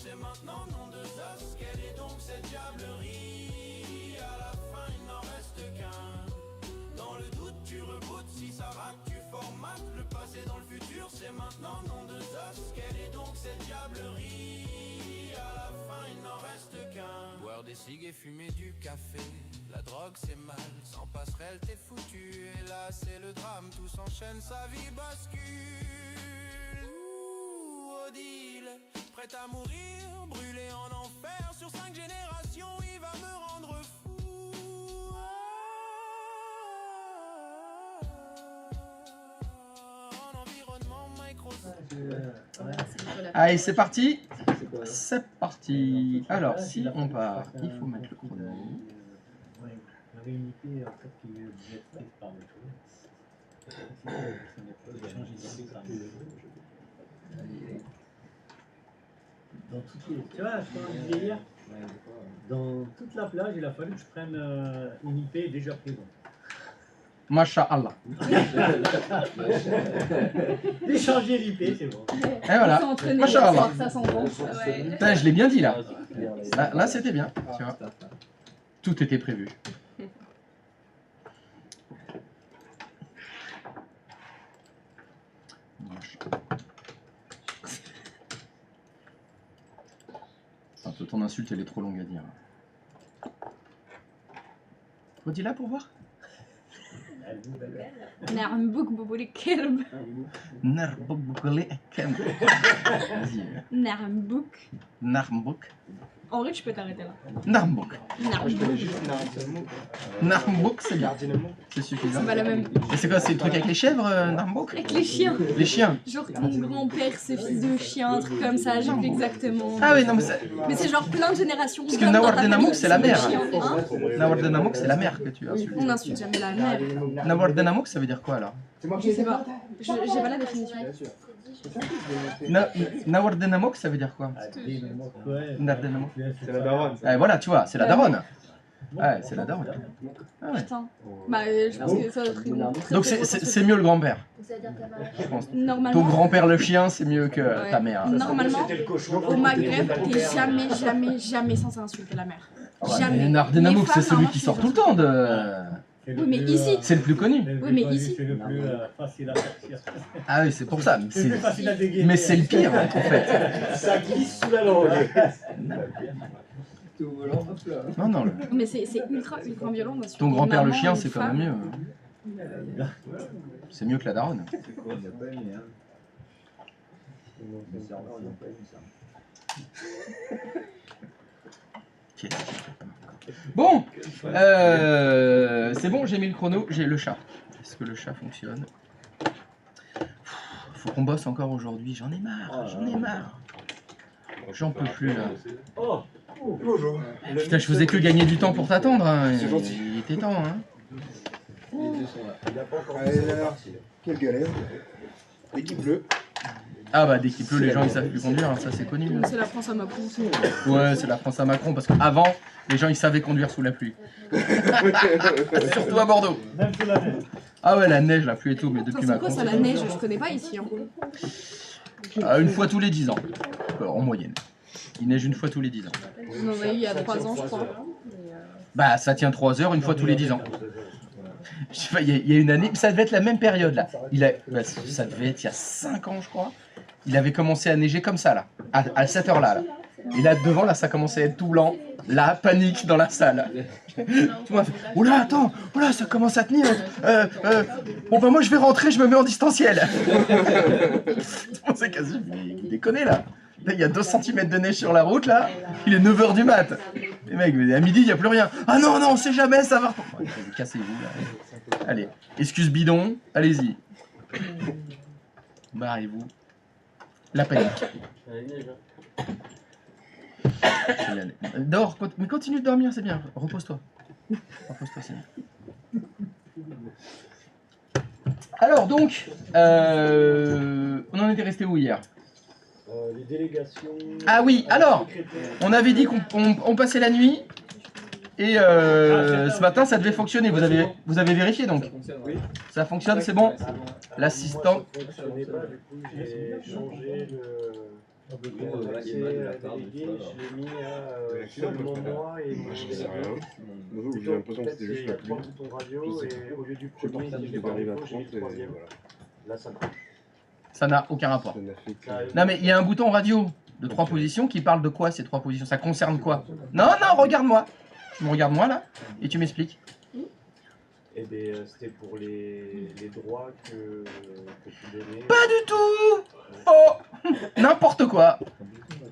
c'est maintenant, nom de Zeus. Quelle est donc cette diablerie? À la fin, il n'en reste qu'un. Dans le doute, tu rebootes, si ça rate, tu formates. Le passé dans le futur, c'est maintenant, nom de Zeus. Quelle est donc cette diablerie? À la fin, il n'en reste qu'un. Boire des cigues et fumer du café. La drogue c'est mal, sans passerelle t'es foutu. Et là c'est le drame, tout s'enchaîne, sa vie bascule. Ouh, Odile, prête à mourir, brûlé en enfer. Sur 5 générations, il va me rendre fou. En environnement Microsoft. Allez, c'est parti. C'est parti. Alors, si on part, il faut mettre le chrono. J'avais une IP en fait qui devait être prise par le Dans toutes les... Tu vois, je disais hier, dans toute la plage, il a fallu que je prenne une IP déjà présente. Masha'Allah. D'échanger l'IP, c'est bon. Et voilà. Masha'Allah. Ça sent bon. Putain, je l'ai bien dit là. Là c'était bien. Tu vois. Tout était prévu. Attends, ton insulte elle est trop longue à dire. Redis-la pour voir. نعمبوك بابولي كرب نعمبوك Narmbuk. En vrai tu peux t'arrêter là. Narmbuk. Narbuk. Narmbuk, c'est bien. C'est suffisant. C'est pas la même. Et c'est quoi, c'est le truc avec les chèvres, Narmbuk? Avec les chiens. Les chiens. Genre ton grand-père, ce fils de chien, un truc comme ça, j'ai vu exactement. Ah oui, non mais c'est... Mais c'est genre plein de générations. Parce que Nawardenamuk c'est la mère. Hein, Nawardenamuk c'est la mère que tu insultes. on n'insulte jamais la mère. Nawardenamuk ça veut dire quoi alors? Je sais pas. J'ai pas la définition. Nawardenamuk ça veut dire quoi? Nardenamuk. C'est la daronne. Ah, voilà, tu vois, c'est la daronne. Ouais, c'est la daronne. Ah ouais. Putain. Bah je pense que ça doit être une Donc c'est mieux le grand-père. Je pense. Ton Normalement, grand-père le chien c'est mieux que ouais. ta mère. Normalement, au Maghreb, t'es jamais censé insulter la mère. Jamais. Mais Nardenamuk Les c'est femmes, celui normalement, qui tu sort les tout le temps de... Oui, mais ici. C'est le plus connu. Oui, mais ici. C'est le plus facile à sortir. Ah oui, c'est pour ça. C'est le plus facile à dégainer. Mais c'est le pire en fait. Ça glisse sous la langue. Non, non. Mais c'est ultra violent d'insulter Ton grand-père le une chien maman, c'est une quand même femme. mieux. C'est mieux que la daronne. Bon, c'est bon, j'ai mis le chrono, j'ai le chat. Est-ce que le chat fonctionne? Faut qu'on bosse encore aujourd'hui, j'en ai marre, J'en peux plus là. Oh, bonjour. Putain, je faisais que gagner du temps pour t'attendre, hein. C'est gentil. Il était temps, hein. Quelle galère. L'équipe bleue. Ah bah dès qu'il pleut, les gens ils savent plus conduire, hein, ça c'est connu. C'est la France à Macron. Ouais, c'est la France à Macron, parce qu'avant, les gens ils savaient conduire sous la pluie. Surtout à Bordeaux. Même sous la neige. Ah ouais, la neige, la pluie et tout, mais depuis C'est quoi Macron. ça, la neige? Je connais pas ici. Hein. Une fois tous les 10 ans, en moyenne. Il neige une fois tous les 10 ans. On en a eu il y a 3 ans, je crois. Bah ça tient 3 heures une fois tous les 10 ans. Je sais pas, il y a une année, ça devait être la même période là. Ça devait être il y a 5 ans je crois. Il avait commencé à neiger comme ça là, à cette heure là. Et là devant là ça commençait à être tout blanc. La panique dans la salle. Tout le monde fait, oula attends, oula ça commence à tenir. Bon bah moi je vais rentrer, je me mets en distanciel. Tout le monde s'est quasi déconné là. Là il y a 2 cm de neige sur la route là. Il est 9h du mat. Les mecs, à midi il n'y a plus rien. Ah non non on sait jamais ça va. Ouais, cassez-vous là. Allez, excuse bidon, allez-y. Barrez-vous. La panique. Dors, mais continue de dormir, c'est bien. Repose-toi. Repose-toi, c'est bien. Alors donc, on en était resté où hier? Les délégations... Ah oui, alors, on avait dit qu'on passait la nuit. Et ce matin, ça devait fonctionner. Vous avez vérifié donc? Oui. Ça fonctionne, c'est bon? L'assistant. Ça fonctionnait pas, du coup j'ai changé L'accès délégué, je l'ai mis à seulement moi et mon Je sais délégué. rien. J'ai l'impression que c'était juste Il y la a pluie. 3 boutons radio et au lieu du Je premier, partais, si je j'ai devais par arriver à défaut, j'ai mis 30 le et troisième. voilà. Là, ça marche. Ça n'a aucun rapport. Ça n'a fait que... Non mais il y a un bouton radio de 3 positions qui parle de quoi ces 3 positions? Ça concerne quoi? Non, non, regarde-moi. Tu me regardes moi là et tu m'expliques. Et bien, c'était pour les droits que tu donnais. Pas du tout. Oh, n'importe quoi.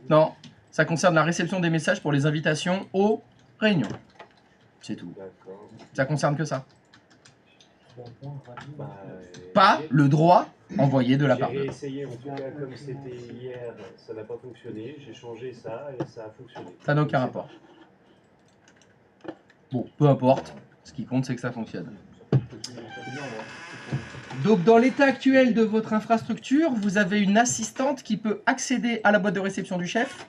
Non, ça concerne la réception des messages pour les invitations aux réunions. C'est tout. D'accord. Ça concerne que ça. Bah, Pas le droit envoyé de la part J'ai de. réessayé, en tout cas, comme c'était hier, ça n'a pas fonctionné. J'ai changé ça et ça a fonctionné. Ça n'a aucun rapport. Bon, peu importe. Ce qui compte, c'est que ça fonctionne. Donc, dans l'état actuel de votre infrastructure, vous avez une assistante qui peut accéder à la boîte de réception du chef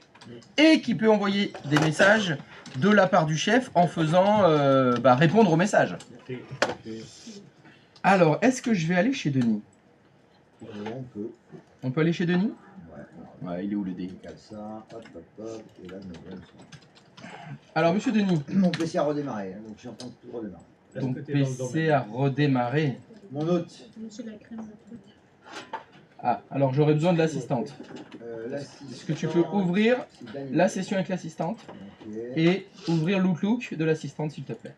et qui peut envoyer des messages de la part du chef en faisant répondre aux messages. Alors, est-ce que je vais aller chez Denis? On peut. On peut aller chez Denis? Ouais. Ouais, il est où le dé? On cale ça, hop, hop, hop, et là, nous allons. Alors, monsieur Denis, Mon PC a redémarré, hein, donc je suis en train de tout redémarrer. ton PC a redémarré. Mon hôte, Monsieur la crème. Ah, alors j'aurais besoin de l'assistante. l'assistant. Est-ce que tu peux ouvrir c'est Daniel. la session avec l'assistante Ok, et ouvrir l'Outlook de l'assistante, s'il te plaît?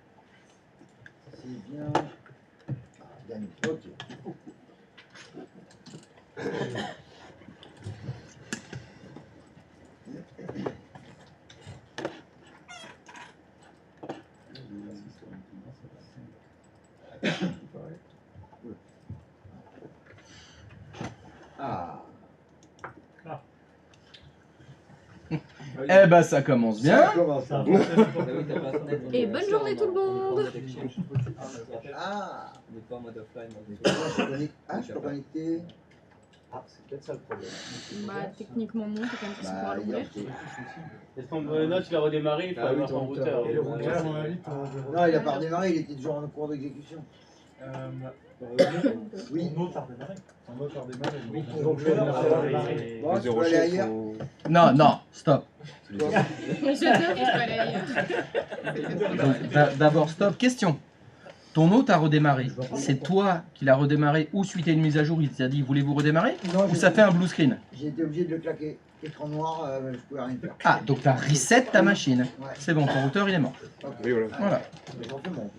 c'est bien. Ah, Daniel, ok. Ah. Eh ben ça commence bien. Ça commence, ça. Et bonne journée tout le monde. Ah. On n'est pas en mode offline. Ah, je peux connecter. Ah, c'est peut-être ça le problème. Bah techniquement non, t'es quand même passé pour Bah, l'ouvrir. Et ton note, il a redémarré, il faut Ah oui, avoir ton ton routeur. Et le routeur, Non, il a pas redémarré, il était toujours en cours d'exécution. Oui. donc je vais le Bon, Les tu zéro peux aller chef ailleurs. sont- Non, non, stop. Je peux aller ailleurs. Donc, d'abord, stop. Question. Ton hôte a redémarré. C'est toi qui l'as redémarré ou suite à une mise à jour, il t'a dit voulez-vous redémarrer? Non, Ou ça fait un blue screen? J'ai été obligé de le claquer. Écran noir, je pouvais rien faire. Ah, donc t'as reset ta machine. Ouais. C'est bon, ton routeur il est mort. Ok. Oui, voilà. Voilà. J'en fais mon.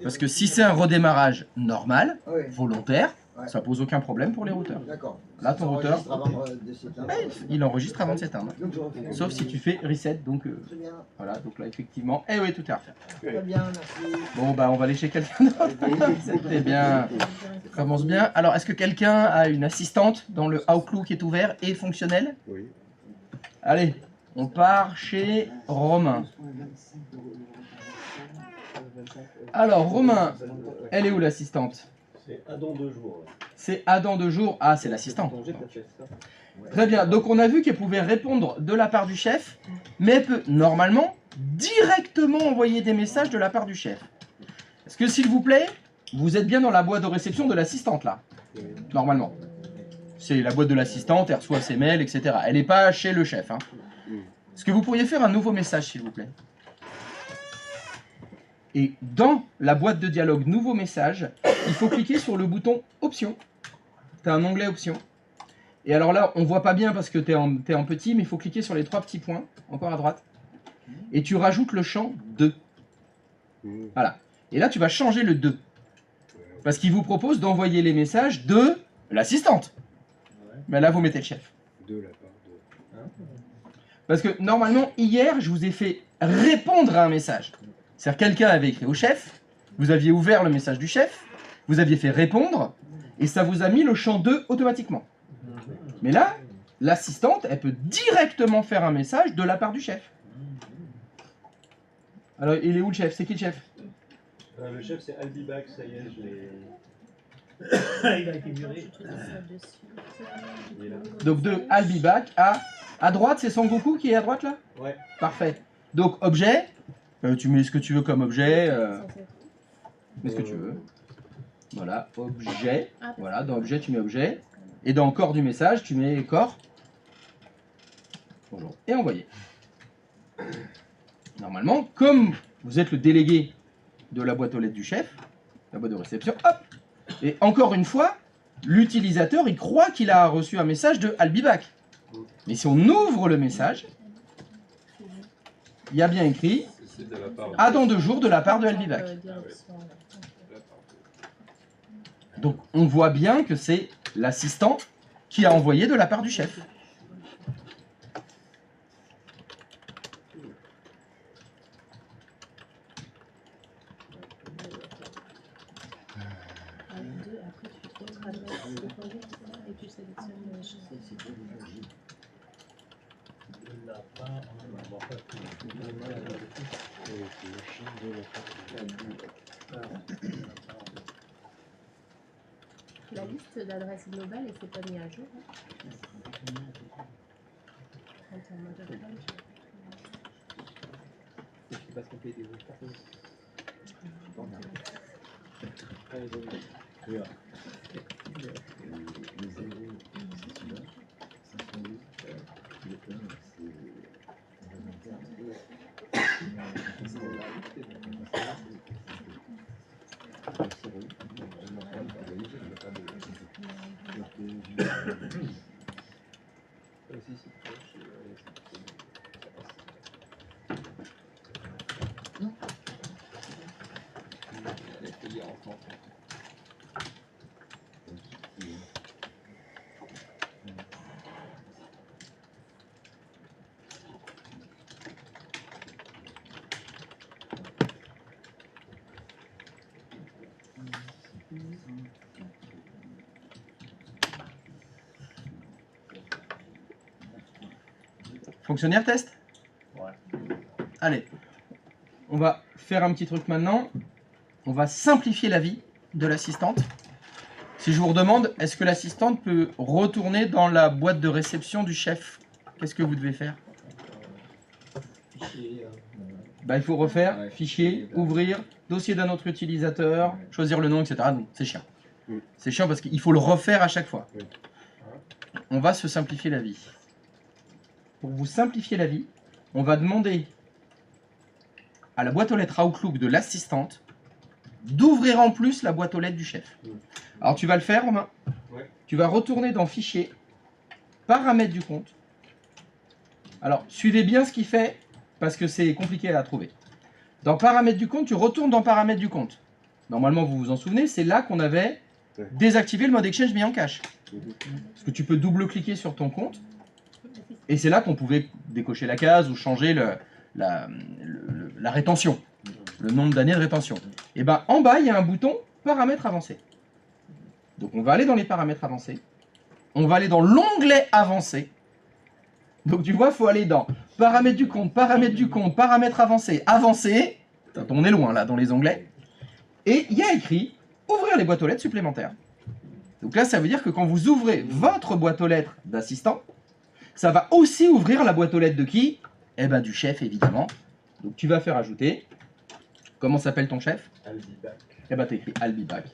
Parce que si c'est un redémarrage normal, Ah oui, volontaire, Ouais. ça pose aucun problème pour les routeurs. d'accord. Là, ton Ça routeur, enregistre avant de s'éteindre. il enregistre avant de s'éteindre. Donc je refais. Sauf si tu fais reset, donc Très bien. voilà, donc là effectivement, eh oui, tout est à refaire. Très bien, merci. Bon bah on va aller chez quelqu'un d'autre. C'était bien. Ça commence bien. Alors est-ce que quelqu'un a une assistante dont le Outlook est ouvert et fonctionnel? Oui. Allez, on part chez Romain. Alors Romain, elle est où l'assistante? C'est à dans 2 jours. C'est Adam de jour. Ah, c'est l'assistante. Congé, t'as fait ça. Très bien. Donc on a vu qu'elle pouvait répondre de la part du chef, mais elle peut normalement directement envoyer des messages de la part du chef. Est-ce que s'il vous plaît, vous êtes bien dans la boîte de réception de l'assistante là? Normalement. C'est la boîte de l'assistante, elle reçoit ses mails, etc. Elle n'est pas chez le chef. Hein. Est-ce que vous pourriez faire un nouveau message, s'il vous plaît? Et dans la boîte de dialogue nouveau message, il faut cliquer sur le bouton option. Tu as un onglet option. Et alors là, on voit pas bien parce que tu es en petit, mais il faut cliquer sur les 3 petits points, encore à droite. Et tu rajoutes le champ 2. Voilà. Et là, tu vas changer le 2. Parce qu'il vous propose d'envoyer les messages de l'assistante. Mais là, vous mettez le chef. De la part de... Parce que normalement, hier, je vous ai fait répondre à un message. C'est-à-dire quelqu'un avait écrit au chef, vous aviez ouvert le message du chef, vous aviez fait répondre, et ça vous a mis le champ 2 automatiquement. Mais là, l'assistante, elle peut directement faire un message de la part du chef. Alors, il est où le chef? C'est qui le chef? Le chef, c'est Albibac, ça y est, je l'ai. Il a été viré. Il est là. Donc de Albibac à droite, c'est Sangoku qui est à droite là? Ouais. Parfait. Donc objet, tu mets ce que tu veux comme objet, mets ce que tu veux. Voilà, objet. Voilà, dans objet, tu mets objet. Et dans corps du message, tu mets corps. Bonjour. Et envoyer. Normalement, comme vous êtes le délégué de la boîte aux lettres du chef, la boîte de réception, hop. Et encore une fois, l'utilisateur, il croit qu'il a reçu un message de I'll be back. Mais si on ouvre le message, il y a bien écrit à dans 2 jours de la part de I'll be back. Donc on voit bien que c'est l'assistant qui a envoyé de la part du chef. La liste d'adresses globales, elle s'est pas mise à jour. Fonctionnaire test? Ouais. Allez, on va faire un petit truc maintenant. On va simplifier la vie de l'assistante. Si je vous redemande, est-ce que l'assistante peut retourner dans la boîte de réception du chef? Qu'est-ce que vous devez faire? Bah, il faut refaire fichier, ouvrir, dossier d'un autre utilisateur, choisir le nom, etc. Donc c'est chiant. C'est chiant parce qu'il faut le refaire à chaque fois. On va se simplifier la vie. Pour vous simplifier la vie, on va demander à la boîte aux lettres Outlook de l'assistante d'ouvrir en plus la boîte aux lettres du chef. Alors tu vas le faire, Romain. Tu vas retourner dans Fichier, Paramètres du compte. Alors suivez bien ce qu'il fait parce que c'est compliqué à trouver. Dans Paramètres du compte, tu retournes dans Paramètres du compte. Normalement, vous vous en souvenez, c'est là qu'on avait désactivé le mode Exchange mis en cache. Parce que tu peux double-cliquer sur ton compte. Et c'est là qu'on pouvait décocher la case ou changer la rétention, le nombre d'années de rétention. Et bien en bas, il y a un bouton paramètres avancés. Donc on va aller dans les paramètres avancés. On va aller dans l'onglet avancé. Donc tu vois, il faut aller dans paramètres du compte, paramètres avancés, avancés. On est loin là dans les onglets. Et il y a écrit ouvrir les boîtes aux lettres supplémentaires. Donc là, ça veut dire que quand vous ouvrez votre boîte aux lettres d'assistant, ça va aussi ouvrir la boîte aux lettres de qui? Eh ben du chef, évidemment. Donc tu vas faire ajouter. Comment s'appelle ton chef? I'll be back. Eh ben t'écris I'll be back.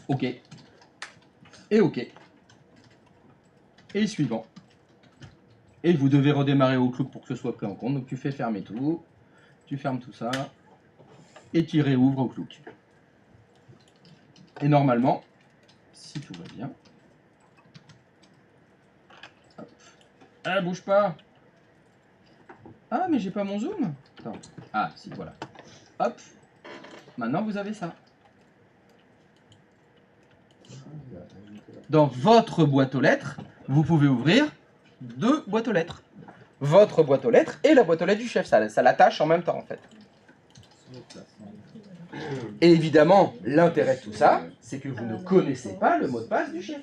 OK. Et OK. Et suivant. Et vous devez redémarrer Outlook pour que ce soit pris en compte. Donc tu fais fermer tout. Tu fermes tout ça. Et tu réouvres Outlook. Et normalement, si tout va bien. Hop. Ah, bouge pas. Ah, mais j'ai pas mon zoom. Attends. Ah, si, voilà. Hop. Maintenant, vous avez ça. Dans votre boîte aux lettres, vous pouvez ouvrir 2 boîtes aux lettres. Votre boîte aux lettres et la boîte aux lettres du chef. Ça l'attache en même temps, en fait. Et évidemment, l'intérêt de tout ça, c'est que vous ne connaissez pas le mot de passe du chef.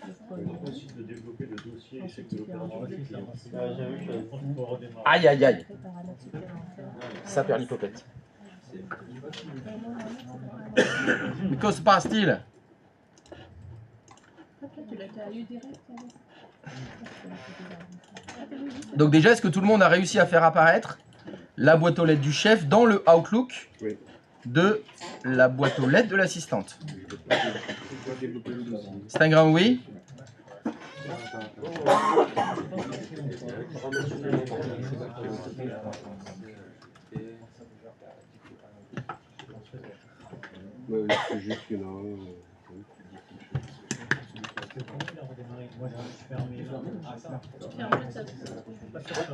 Possible de développer le dossier échec de l'opération. Aïe, aïe, aïe. Ça perd l'hypopète. Mais que se passe-t-il? Donc déjà, est-ce que tout le monde a réussi à faire apparaître la boîte aux lettres du chef dans le Outlook de la boîte aux lettres de l'assistante? C'est un grand oui. Ouais, c'est juste qu'il y en a un. Il a redémarré. Moi, je ferme les gens. Ah, ça.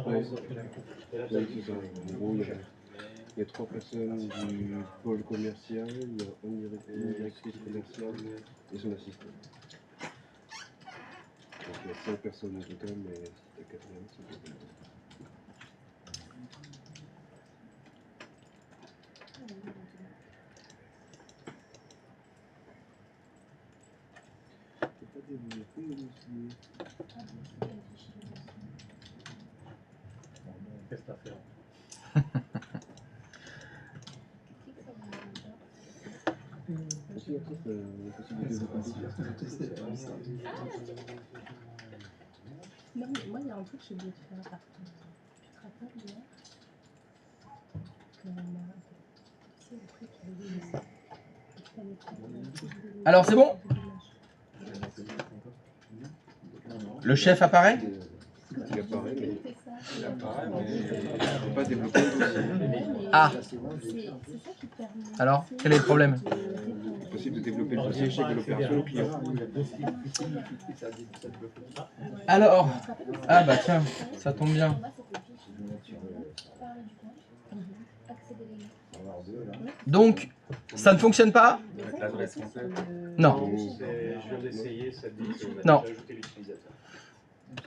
Ouais, c'est ça. En gros, il y a 3 personnes du pôle commercial, il y a une directrice commerciale et son assistant. Donc il y a 5 personnes au total, mais c'était 80, c'est pas développé le dossier. Qu'est-ce que t'as fait? Non, mais moi, il y a un truc que j'ai oublié de faire par contre. Tu te rappelles hier qu'on a. Tu sais, le truc qui avait dit. Alors, c'est bon? Le chef apparaît? Il apparaît, mais il ne pas développer le dossier. Ah. C'est ça qui permet. Alors, quel est le problème? C'est possible de développer le dossier chez l'opération au client. Alors, ah bah tiens, ça tombe bien. Donc, ça ne fonctionne pas? Non. Je viens d'essayer, ça dit qu'on a Non. déjà ajouté l'utilisateur.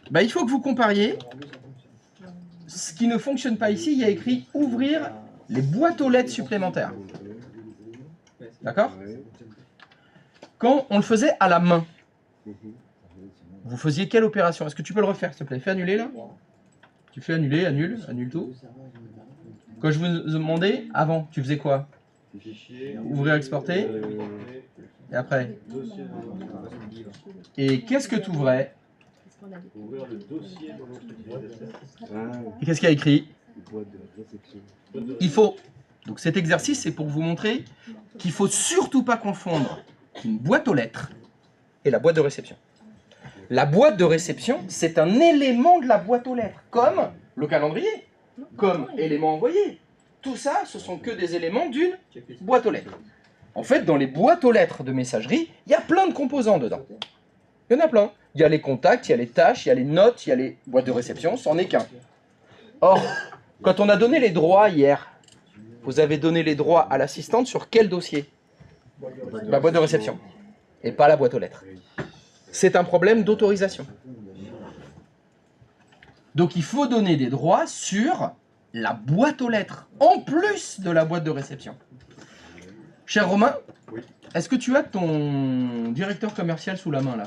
Bah, il faut que vous compariez. Ce qui ne fonctionne pas ici, il y a écrit ouvrir les boîtes aux lettres supplémentaires. D'accord? Quand on le faisait à la main, vous faisiez quelle opération? Est-ce que tu peux le refaire, s'il te plaît? Fais annuler là. Tu fais annuler, annule tout. Quand je vous demandais, avant, tu faisais quoi? Ouvrir, exporter. Et après? Et qu'est-ce que tu ouvrais? Ouvrir le dossier dans notre utilisateur. Et qu'est-ce qu'il y a écrit? Boîte de réception. Il faut. Donc cet exercice, c'est pour vous montrer qu'il ne faut surtout pas confondre une boîte aux lettres et la boîte de réception. La boîte de réception, c'est un élément de la boîte aux lettres, comme le calendrier, comme élément envoyé. Tout ça, ce sont que des éléments d'une boîte aux lettres. En fait, dans les boîtes aux lettres de messagerie, il y a plein de composants dedans. Il y en a plein. Il y a les contacts, il y a les tâches, il y a les notes, il y a les boîtes de réception, c'en est qu'un. Or, quand on a donné les droits hier, vous avez donné les droits à l'assistante sur quel dossier? La boîte de réception. Et pas la boîte aux lettres. C'est un problème d'autorisation. Donc il faut donner des droits sur la boîte aux lettres, en plus de la boîte de réception. Cher Romain, est-ce que tu as ton directeur commercial sous la main là?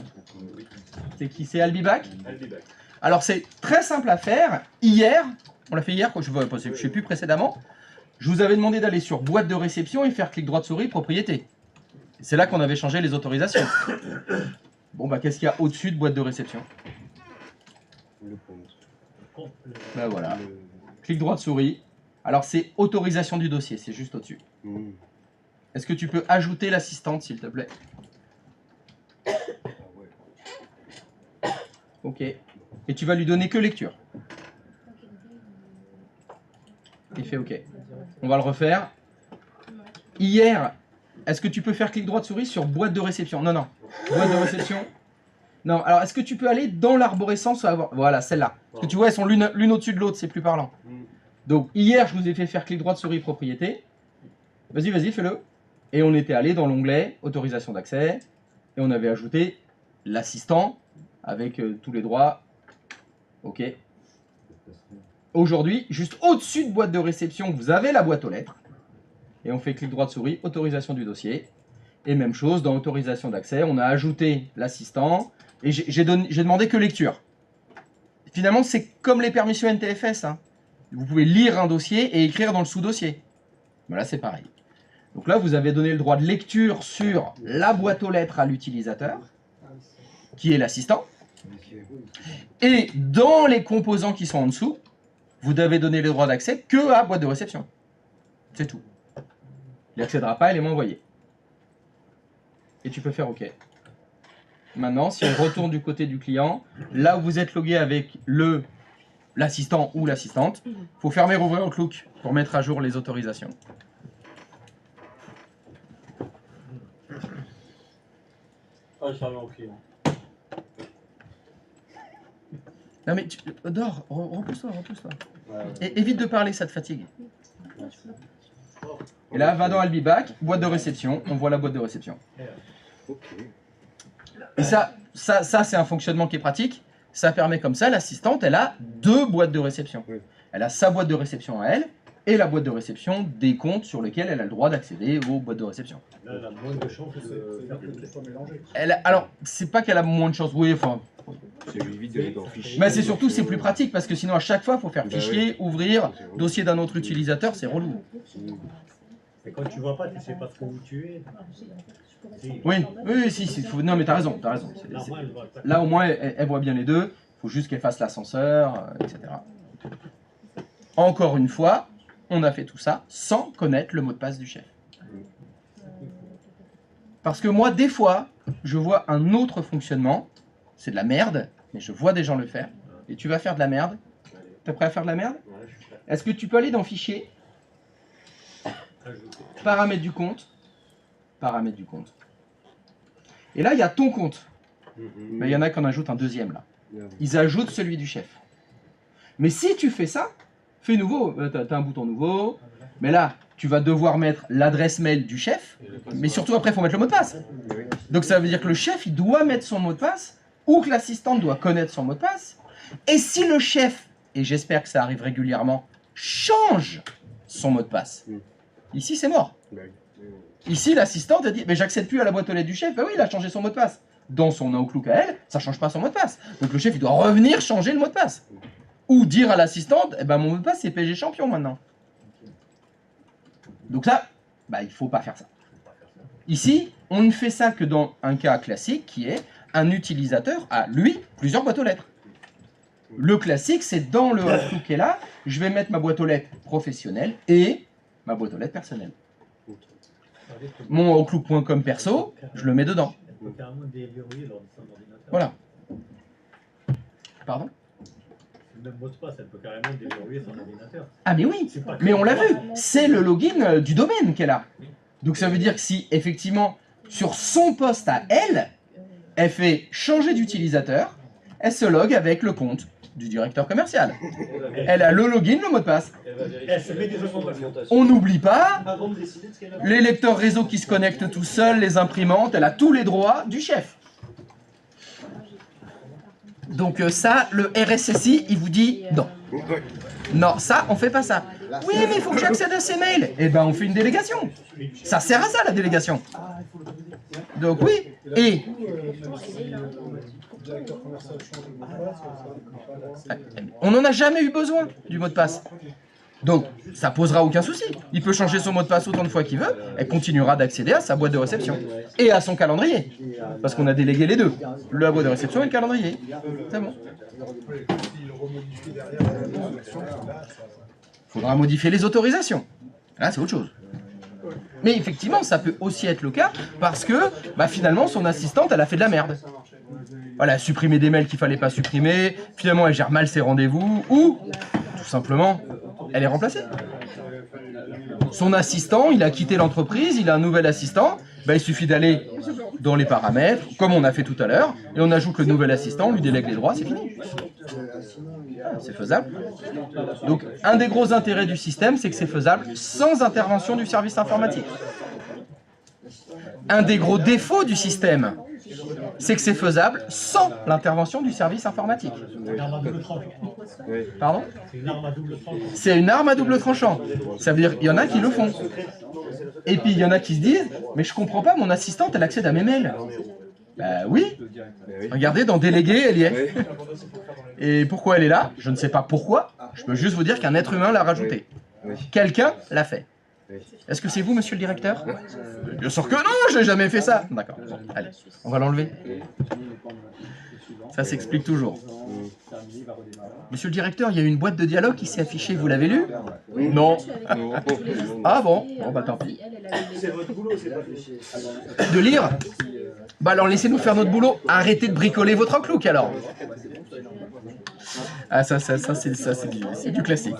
C'est qui? C'est Albibac? Albibac. Alors c'est très simple à faire. Hier, on l'a fait hier, je ne sais plus précédemment, je vous avais demandé d'aller sur boîte de réception et faire clic droit de souris, propriété. C'est là qu'on avait changé les autorisations. Bon bah qu'est-ce qu'il y a au-dessus de boîte de réception? Le compte. Ben voilà. Clic droit de souris. Alors c'est autorisation du dossier, c'est juste au-dessus. Est-ce que tu peux ajouter l'assistante s'il te plaît? Ok. Et tu vas lui donner que lecture. Il fait OK. On va le refaire. Hier, est-ce que tu peux faire clic droit de souris sur boîte de réception? Non, non. Boîte de réception. Non, alors est-ce que tu peux aller dans l'arborescence? Voilà, celle-là. Parce que tu vois, elles sont l'une au-dessus de l'autre, c'est plus parlant. Donc hier, je vous ai fait faire clic droit de souris propriété. Vas-y, vas-y, fais-le. Et on était allé dans l'onglet autorisation d'accès. Et on avait ajouté l'assistant avec tous les droits. OK. Aujourd'hui, juste au-dessus de boîte de réception, vous avez la boîte aux lettres. Et on fait clic droit de souris, autorisation du dossier. Et même chose, dans autorisation d'accès, on a ajouté l'assistant. Et j'ai demandé que lecture. Finalement, c'est comme les permissions NTFS. Hein. Vous pouvez lire un dossier et écrire dans le sous-dossier. Voilà, c'est pareil. Donc là, vous avez donné le droit de lecture sur la boîte aux lettres à l'utilisateur, qui est l'assistant. Et dans les composants qui sont en dessous, vous avez donné le droit d'accès que à boîte de réception. C'est tout. Il n'accédera pas à l'élément envoyé. Et tu peux faire OK. maintenant, si on retourne du côté du client, là où vous êtes logué avec l'assistant ou l'assistante, il faut fermer et rouvrir Outlook pour mettre à jour les autorisations. Ah, je ferme au client. Non mais, dors, repousse-toi, repousse-toi. Et évite de parler, ça te fatigue. Et là, va dans I'll be back, boîte de réception, on voit la boîte de réception. Et ça c'est un fonctionnement qui est pratique. Ça permet comme ça, l'assistante, elle a 2 boîtes de réception. Elle a sa boîte de réception à elle, et la boîte de réception des comptes sur lesquels elle a le droit d'accéder aux boîtes de réception. Là, elle a moins de chances de faire tout ça mélanger. Alors, c'est pas qu'elle a moins de chance, oui, enfin... C'est évite d'aller dans fichier. Mais c'est surtout, c'est plus pratique, parce que sinon, à chaque fois, il faut faire fichier, ouvrir, dossier d'un autre utilisateur, c'est relou. Et quand tu vois pas, tu sais pas trop où tu es. Oui, si, non mais t'as raison, t'as raison. Là au moins elle voit bien les deux, il faut juste qu'elle fasse l'ascenseur, etc. Encore une fois, on a fait tout ça sans connaître le mot de passe du chef. Parce que moi, des fois, je vois un autre fonctionnement, c'est de la merde, mais je vois des gens le faire, et tu vas faire de la merde. T'es prêt à faire de la merde? Est-ce que tu peux aller dans Fichier, Paramètres du compte, Paramètres du compte. Et là, il y a ton compte. Mais il y en a qui en ajoutent un deuxième, là. Ils ajoutent celui du chef. Mais si tu fais ça, fais nouveau. Tu as un bouton nouveau. Mais là, tu vas devoir mettre l'adresse mail du chef. Mais surtout, après, il faut mettre le mot de passe. Donc ça veut dire que le chef, il doit mettre son mot de passe, ou que l'assistante doit connaître son mot de passe. Et si le chef, et j'espère que ça arrive régulièrement, change son mot de passe, ici, c'est mort. Ici, l'assistante a dit « j'accède plus à la boîte aux lettres du chef ». Ben oui, il a changé son mot de passe. Dans son Outlook à elle, ça ne change pas son mot de passe. Donc le chef, il doit revenir changer le mot de passe. Ou dire à l'assistante « mon mot de passe, c'est PG Champion maintenant ». Donc ça, il ne faut pas faire ça. Ici, on ne fait ça que dans un cas classique qui est un utilisateur a, lui, plusieurs boîtes aux lettres. Le classique, c'est dans le Outlook qui est là, je vais mettre ma boîte aux lettres professionnelle et ma boîte aux lettres personnelle. Mon Outlook.com perso, je le mets dedans. Voilà. Pardon? Le même mot de passe, elle peut carrément déverrouiller son ordinateur. Ah mais oui, mais on l'a vu, c'est le login du domaine qu'elle a. Donc ça veut dire que si effectivement sur son poste à elle, elle fait changer d'utilisateur, elle se log avec le compte du directeur commercial. Elle a le login, le mot de passe. On n'oublie pas les lecteurs réseau qui se connectent tout seuls, les imprimantes, elle a tous les droits du chef. Donc ça, le RSSI, il vous dit non. Non, ça, on fait pas ça. Oui, mais il faut que j'accède à ces mails. Eh ben, on fait une délégation. Ça sert à ça, la délégation. Donc oui, et... On n'en a jamais eu besoin du mot de passe. Donc, ça posera aucun souci. Il peut changer son mot de passe autant de fois qu'il veut, elle continuera d'accéder à sa boîte de réception. Et à son calendrier. Parce qu'on a délégué les deux. La boîte de réception et le calendrier. C'est bon. Il faudra modifier les autorisations. Là, c'est autre chose. Mais effectivement, ça peut aussi être le cas parce que finalement, son assistante, elle a fait de la merde. Voilà, elle a supprimé des mails qu'il fallait pas supprimer, finalement, elle gère mal ses rendez-vous, ou, tout simplement, elle est remplacée. Son assistant, il a quitté l'entreprise, il a un nouvel assistant, il suffit d'aller dans les paramètres, comme on a fait tout à l'heure, et on ajoute le nouvel assistant, on lui délègue les droits, c'est fini. C'est faisable. Donc, un des gros intérêts du système, c'est que c'est faisable sans intervention du service informatique. Un des gros défauts du système, c'est que c'est faisable sans l'intervention du service informatique. Pardon? C'est une arme à double tranchant. Ça veut dire qu'il y en a qui le font. Et puis il y en a qui se disent, mais je comprends pas, mon assistante, elle accède à mes mails. Oui. Regardez, dans délégué, elle y est. Et pourquoi elle est là? Je ne sais pas pourquoi. Je peux juste vous dire qu'un être humain l'a rajouté. Quelqu'un l'a fait. Est-ce que c'est vous, monsieur le directeur? Bien sûr que non, je n'ai jamais fait ça. D'accord, bon, allez, on va l'enlever. Ça s'explique toujours. Monsieur le directeur, il y a une boîte de dialogue qui s'est affichée, vous l'avez lu? Non. Ah bon? Bon bah tant pis. C'est votre boulot, c'est pas fait. De lire? Bah alors laissez-nous faire notre boulot. Arrêtez de bricoler votre Outlook alors. Ah ça c'est du classique.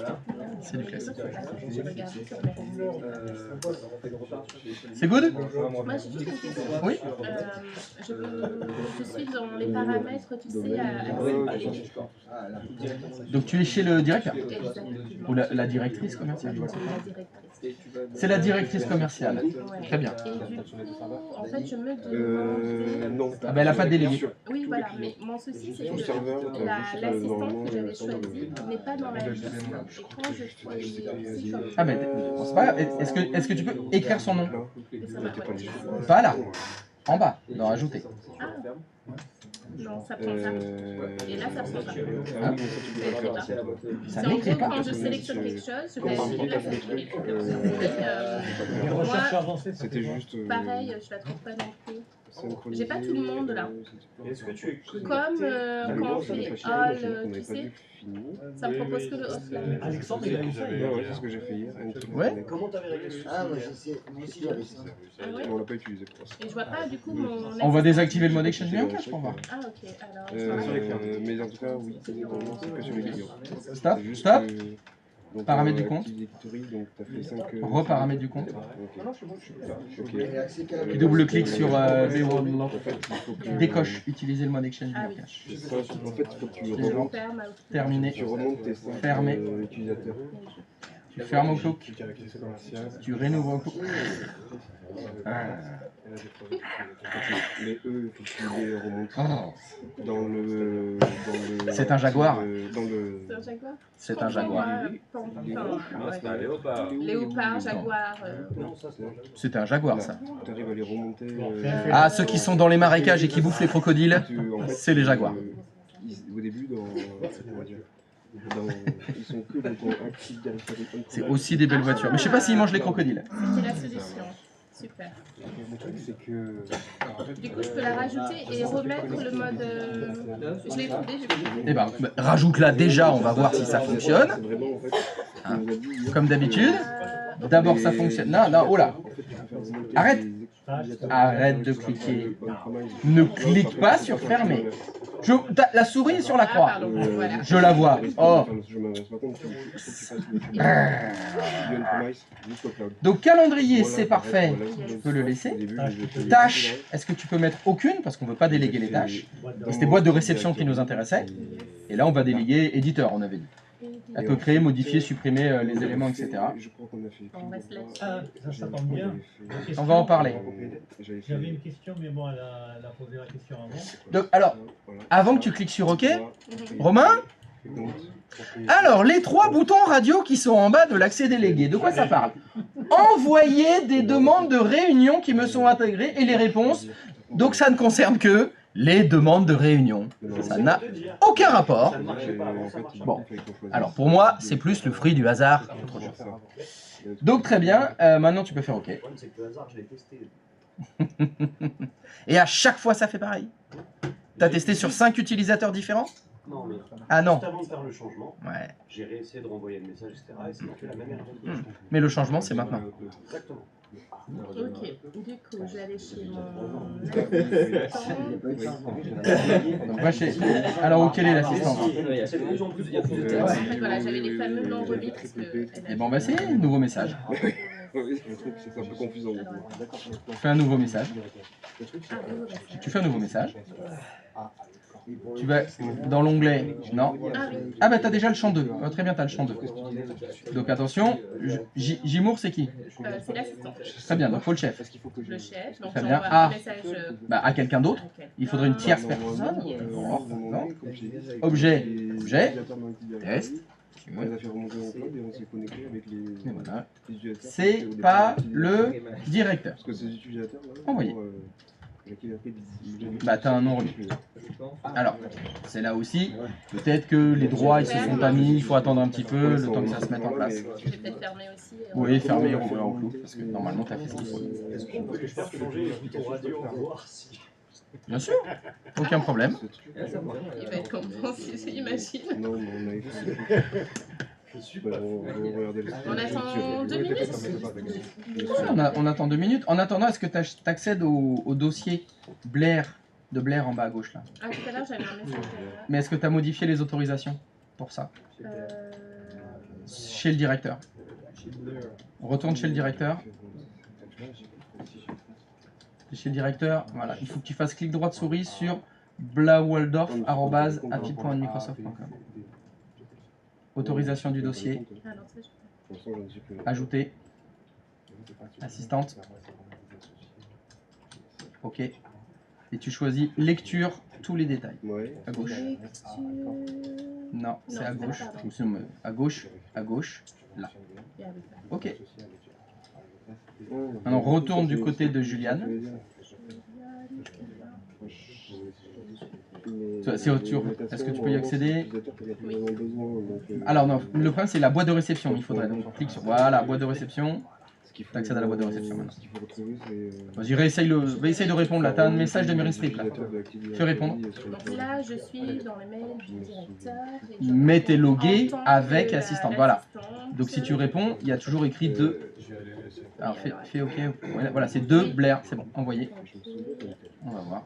C'est du classique. C'est good? Moi j'ai juste une question. Oui. Je suis dans les paramètres, tu sais, Donc tu es chez le directeur? Exactement. Ou la directrice commerciale? La directrice. C'est la directrice commerciale. Ouais. Très bien. Et du coup, en fait, je me demande... Non. Ah bah elle a pas de délégué. Oui, voilà, mais mon souci, c'est Sur que serveur, l'assistante que j'avais choisie n'est pas dans la liste. Et quand je choisis aussi comme... Ah mais c'est pas grave. Est-ce que tu peux écrire son nom? Ça m'a- ouais. Pas là. En bas, dans ajouter. Ah, non, ça prend pas. Et là, ça prend pas. Hein? Ça Ça c'est en n'écrit gros, pas. quand je sélectionne quelque chose, je vais essayer de la faire. Les recherches Moi, avancées, C'était juste. pareil, je la trouve pas non plus. J'ai pas tout le monde là. Est-ce que tu écris Comme quand on fait all, tu sais, ça me propose que le offline. Alexandre, il a eu ça. Ouais, c'est ce que j'ai fait hier. Ouais. Comment t'avais réglé ça? Ah, moi aussi j'avais ça. Ah ouais. On l'a pas utilisé pour ça. Et je vois pas du coup mon... On va désactiver le mode Exchange en cache pour voir. Ah ok, alors je vois. Mais en tout cas, oui, normalement, c'est que sur les vidéos. Stop, C'est juste stop. que- donc, Paramètres du compte. Donc t'as fait 5. Reparamètres du compte. Ok. Il a accès qu'à la Puis double-clic sur B1 En fait, il faut que Décoche, utiliser le mode Exchange Ah en oui. cache. En fait, il faut que tu Je remontes. ferme Outlook. Terminé. Tu remontes tes 5 Fermé. utilisateurs. Tu fermes Outlook. Tu rénouvres Outlook. Ah. Mais eux, il faut que tu les remontes Oh. dans le. C'est un Jaguar. Dans le. C'est un jaguar? C'est un Jaguar. C'est un léopard. Léopard, jaguar. C'est un Jaguar ça. Tu arrives à les remonter. Ah, ceux qui sont dans les marécages et qui bouffent les crocodiles, c'est les Jaguars. Au début, comment dire, ils sont que dans ton Active Directory. C'est aussi des belles voitures. Mais je sais pas s'ils mangent les crocodiles. C'était la solution. Super. Le truc, c'est que. Du coup, je peux la rajouter et remettre le mode... Je l'ai trouvé, du coup. Eh ben, rajoute-la déjà, on va voir si ça fonctionne. C'est vraiment, en fait, Hein. on nous a dit hier Comme d'habitude. D'abord ça fonctionne. Non, non, oh là. En fait, tu peux faire remonter Arrête. les utilisateurs. Arrête de cliquer. Ne clique pas sur fermer. La souris est sur la Ah, croix. pardon, voilà. Je la vois. Oh. Je m'en rends pas compte. Il faut que tu fasses le Ah. on-premise jusqu'au cloud. Donc calendrier, Voilà, c'est parfait. voilà, Tu peux le laisser. au début, je l'ai fait. Tâches, est-ce que tu peux mettre aucune parce qu'on ne veut pas déléguer les tâches. C'était boîte de réception qui nous intéressait. Et là, on va déléguer éditeur, on avait dit. Elle peut créer, modifier, supprimer les éléments, etc. Je crois qu'on a fait. On reste là-dessus. Ah, ça tombe bien. On va en parler. J'avais une question, mais bon, elle a posé la question avant. Donc, alors, avant que tu cliques sur OK, Romain, alors les 3 boutons radio qui sont en bas de l'accès délégué, de quoi ça parle? Envoyer des demandes de réunion qui me sont intégrées et les réponses. Donc ça ne concerne que les demandes de réunion. Ça n'a aucun rapport. Bon, alors pour moi, c'est plus le fruit du hasard qu'autre chose. Donc très bien, maintenant tu peux faire OK. Le problème, c'est que le hasard, je l'ai testé. Et à chaque fois, ça fait pareil. T'as testé sur 5 utilisateurs différents? Non, mais Ah non. juste avant de faire le changement, Ouais. j'ai réessayé de renvoyer le message, etc. Et ça m'a fait la même erreur. Mais le changement, c'est maintenant. Exactement. Ok, du coup, je vais aller chez mon Donc, va chez... Alors, où quelle est l'assistante? Voilà, j'avais les fameux non relais parce que... Eh ben, on va essayer. Nouveau message. Oui, le truc, c'est un peu confusant. Fais un nouveau message. Ah, Tu fais un nouveau message. Tu vas dans l'onglet. Non. Ah bah t'as déjà le champ 2. Oh, très bien, t'as le champ 2. Donc attention, Jimour c'est qui? c'est l'assistant. Très bien, donc faut le chef. Le chef, donc Très bien. j'envoie Ah, un message... bah à quelqu'un d'autre. Il faudrait une tierce personne. Non. Objet, objet. Test. On les a fait remonter en cloud et on s'est connecté avec les Voilà. utilisateurs. C'est pas le directeur. Parce que ces utilisateurs là. Envoyé. Bah t'as un nom remis. Alors, c'est là aussi, peut-être que les droits ils se sont pas mis, il faut attendre un petit peu, le temps que ça se mette en place. Je vais peut-être fermer aussi. Oui, fermer, remettre en clou, parce que normalement t'as fait ce qu'il faut. Est-ce qu'on peut les faire changer le bouton radio, voir si... Bien sûr, aucun problème. Il va être content si j'imagine. Non, mais on a été. On va regarder le On attend 2 minutes. Ouais, on attend 2 minutes. En attendant, est-ce que tu accèdes au dossier Blair, de Blair en bas à gauche là? Ah, tout à l'heure, j'avais un message. Mais est-ce que tu as modifié les autorisations pour ça? Chez le directeur. On retourne chez le directeur. Chez le directeur, voilà. Il faut que tu fasses clic droit de souris sur blawaldorf@afi.microsoft.com. Autorisation du dossier. Ajouter. Assistante. Ok. Et tu choisis lecture, tous les détails. À gauche. Non, c'est à gauche. À gauche, à gauche, là. Ok. Maintenant, retourne du côté de Juliane. Est-ce que tu peux y accéder? Alors non, le problème c'est la boîte de réception. Il faudrait donc cliquer sur voilà, boîte de réception. Tu accèdes à la boîte de réception maintenant. Vas-y, réessaye de répondre là. Tu as un message de Mary Strip là. Fais répondre. Donc là, je suis dans le mail du directeur. Mais t'es logué avec assistante. Voilà. Donc si tu réponds, il y a toujours écrit 2. Alors fais OK. Voilà, c'est 2 Blair. C'est bon, envoyé. On va voir.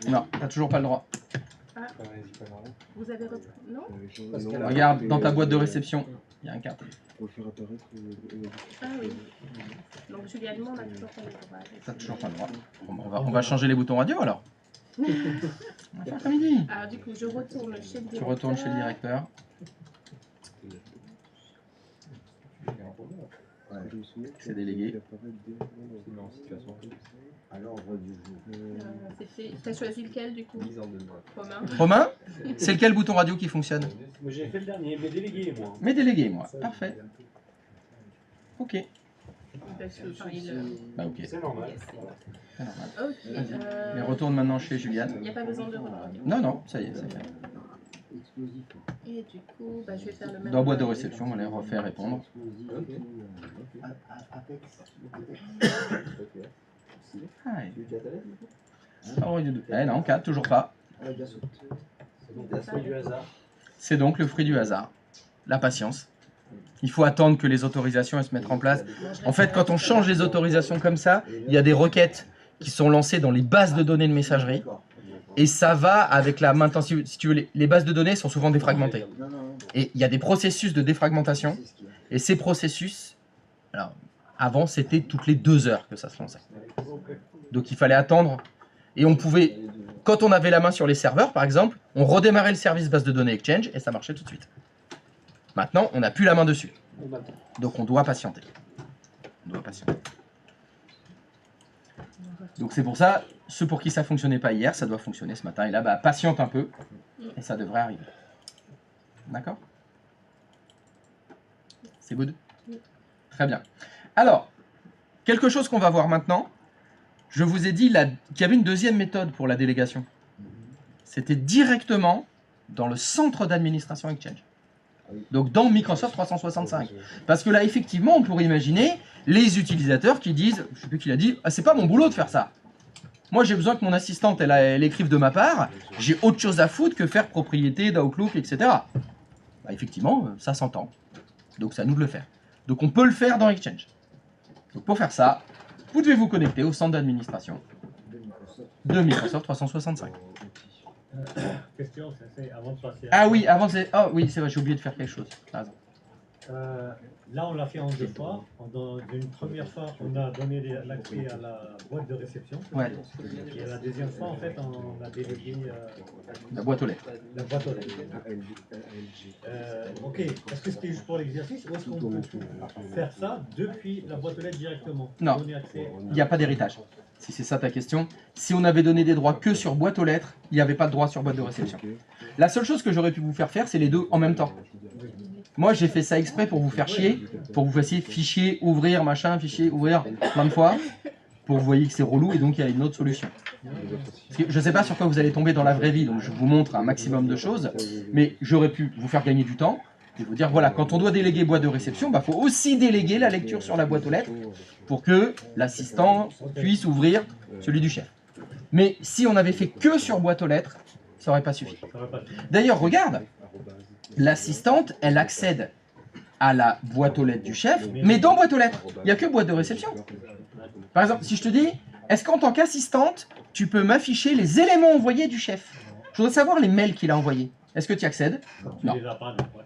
Non, t'as toujours pas le droit. Ah. Vous avez repris? Non? Regarde, dans ta boîte de réception, il y a un cadre. Ah oui. Donc Juliane, on a toujours pas le droit. T'as toujours pas le droit. Bon, on va changer les boutons radio alors. On va faire comme il dit. Alors du coup, je retourne chez le directeur. Tu retournes chez le directeur. C'est délégué. À l'ordre du jour. T'as choisi lequel du coup? Romain. Romain, c'est lequel bouton radio qui fonctionne? Moi j'ai fait le dernier, mes délégués moi. Mes délégués, moi. Parfait. Ok. Bah ok. C'est normal. C'est normal. Ok. Mais retourne maintenant chez Juliane. Il n'y a pas besoin de reprendre. Non, non, ça y est, c'est fait. Et du coup, bah, je vais faire le même. Dans la boîte de réception, on les refait répondre. Eh non, 4, toujours pas. C'est donc le fruit du hasard. La patience. Il faut attendre que les autorisations elles se mettent en place. En fait, quand on change les autorisations comme ça, il y a des requêtes qui sont lancées dans les bases de données de messagerie. Et ça va avec la maintenance. Si tu veux, les bases de données sont souvent défragmentées. Et il y a des processus de défragmentation. Et ces processus, alors, avant, c'était toutes les 2 heures que ça se lançait. Donc il fallait attendre. Et on pouvait, quand on avait la main sur les serveurs, par exemple, on redémarrait le service base de données Exchange et ça marchait tout de suite. Maintenant, on n'a plus la main dessus. Donc on doit patienter. On doit patienter. Donc c'est pour ça, ceux pour qui ça ne fonctionnait pas hier, ça doit fonctionner ce matin. Et là, bah, patiente un peu et ça devrait arriver. D'accord? C'est good? Très bien. Alors, quelque chose qu'on va voir maintenant. Je vous ai dit qu'il y avait une deuxième méthode pour la délégation. C'était directement dans le centre d'administration Exchange. Donc dans Microsoft 365. Parce que là, effectivement, on pourrait imaginer les utilisateurs qui disent, je ne sais plus qui l'a dit, ah, c'est pas mon boulot de faire ça. Moi, j'ai besoin que mon assistante, elle écrive de ma part. J'ai autre chose à foutre que faire propriété d'Outlook, etc. Bah, effectivement, ça s'entend. Donc, c'est à nous de le faire. Donc, on peut le faire dans Exchange. Donc, pour faire ça, vous devez vous connecter au centre d'administration de Microsoft 365. Question, c'est avant de passer. Ah oui, avant c'est. Oh oui, c'est vrai, j'ai oublié de faire quelque chose. Là, on l'a fait en 2 fois. Une première fois, on a donné l'accès à la boîte de réception. Ouais. Et la deuxième fois, en fait, on a délégué la boîte aux lettres. La boîte aux lettres. Ok. Est-ce que c'était juste pour l'exercice ou est-ce qu'on peut faire ça depuis la boîte aux lettres directement? Non, il n'y a pas d'héritage. Si c'est ça ta question. Si on avait donné des droits que sur boîte aux lettres, il n'y avait pas de droit sur boîte de réception. La seule chose que j'aurais pu vous faire faire, c'est les deux en même temps. Moi, j'ai fait ça exprès pour vous faire chier, pour que vous fassiez fichier, ouvrir, machin, fichier, ouvrir, plein de fois, pour que vous voyez que c'est relou et donc il y a une autre solution. Parce que je ne sais pas sur quoi vous allez tomber dans la vraie vie, donc je vous montre un maximum de choses, mais j'aurais pu vous faire gagner du temps Et vous dire, voilà, quand on doit déléguer boîte de réception, il faut aussi déléguer la lecture sur la boîte aux lettres pour que l'assistant puisse ouvrir celui du chef. Mais si on avait fait que sur boîte aux lettres, ça n'aurait pas suffi. D'ailleurs, regarde, l'assistante, elle accède à la boîte aux lettres du chef, mais dans boîte aux lettres, il n'y a que boîte de réception. Par exemple, si je te dis, est-ce qu'en tant qu'assistante, tu peux m'afficher les éléments envoyés du chef? Je voudrais savoir les mails qu'il a envoyés. Est-ce que tu y accèdes? Non.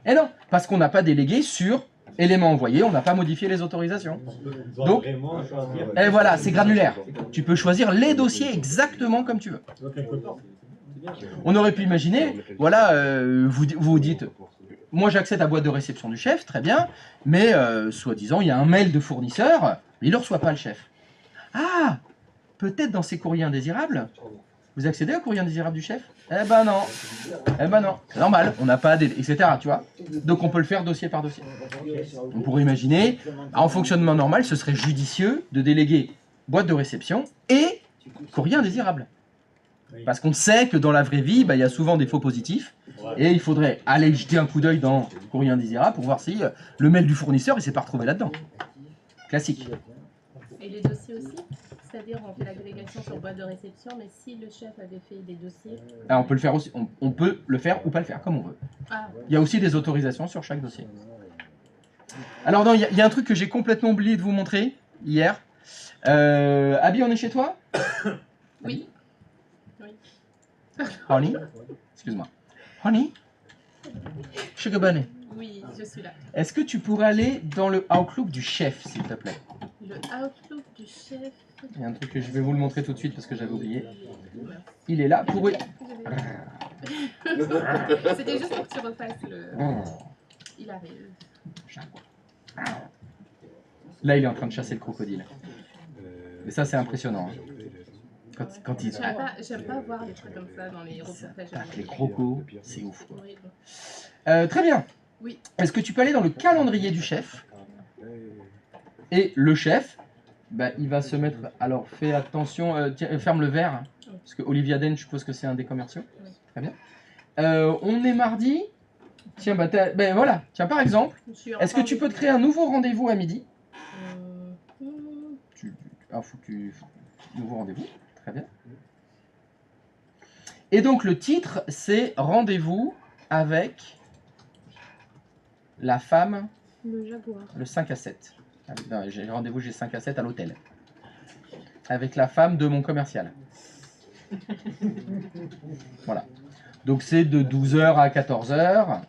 Et non, parce qu'on n'a pas délégué sur éléments envoyés, on n'a pas modifié les autorisations. Donc, et voilà, c'est granulaire. Tu peux choisir les dossiers exactement comme tu veux. On aurait pu imaginer, voilà, vous dites, moi j'accède à boîte de réception du chef, très bien, mais soi-disant, il y a un mail de fournisseur, mais il ne le reçoit pas le chef. Ah, peut-être dans ces courriers indésirables, vous accédez au courrier indésirable du chef? Eh ben non, c'est normal, on n'a pas, etc. Tu vois. Donc on peut le faire dossier par dossier. On pourrait imaginer, en fonctionnement normal, ce serait judicieux de déléguer boîte de réception et courrier indésirable. Parce qu'on sait que dans la vraie vie, il y a souvent des faux positifs, et il faudrait aller jeter un coup d'œil dans courrier indésirable pour voir si le mail du fournisseur, il s'est pas retrouvé là-dedans. Classique. Et les dossiers aussi? C'est-à-dire on fait la délégation sur boîte de réception, mais si le chef avait fait des dossiers... Ah, on peut le faire aussi, on peut le faire ou pas le faire, comme on veut. Ah. Il y a aussi des autorisations sur chaque dossier. Alors non, il y a un truc que j'ai complètement oublié de vous montrer hier. Abby, on est chez toi? Oui. Honey? Excuse-moi. Honey? Sugar Bunny? Oui, je suis là. Est-ce que tu pourrais aller dans le Outlook du chef, s'il te plaît? Le Outlook du chef... Il y a un truc que je vais vous le montrer tout de suite parce que j'avais oublié. Il est là pour... C'était juste pour que tu refasses le... Il arrive. Là, il est en train de chasser le crocodile. Mais ça, c'est impressionnant. Hein. Quand il... J'aime pas voir les trucs comme ça dans les reportages. Les crocos, c'est ouf. Très bien. Oui. Est-ce que tu peux aller dans le calendrier du chef? Et le chef, il va se mettre... Alors, fais attention, tiens, ferme le verre. Hein, parce que Olivia Den, je suppose que c'est un des commerciaux. Oui. Très bien. On est mardi. Tiens, voilà. Tiens, par exemple, est-ce que tu peux te créer un nouveau rendez-vous à midi? Faut que tu... Nouveau rendez-vous. Très bien. Et donc, le titre, c'est Rendez-vous avec la femme... Le Jaguar. Le 5 à 7. J'ai rendez-vous, j'ai 5 à 7 à l'hôtel. Avec la femme de mon commercial. Voilà. Donc c'est de 12h à 14h.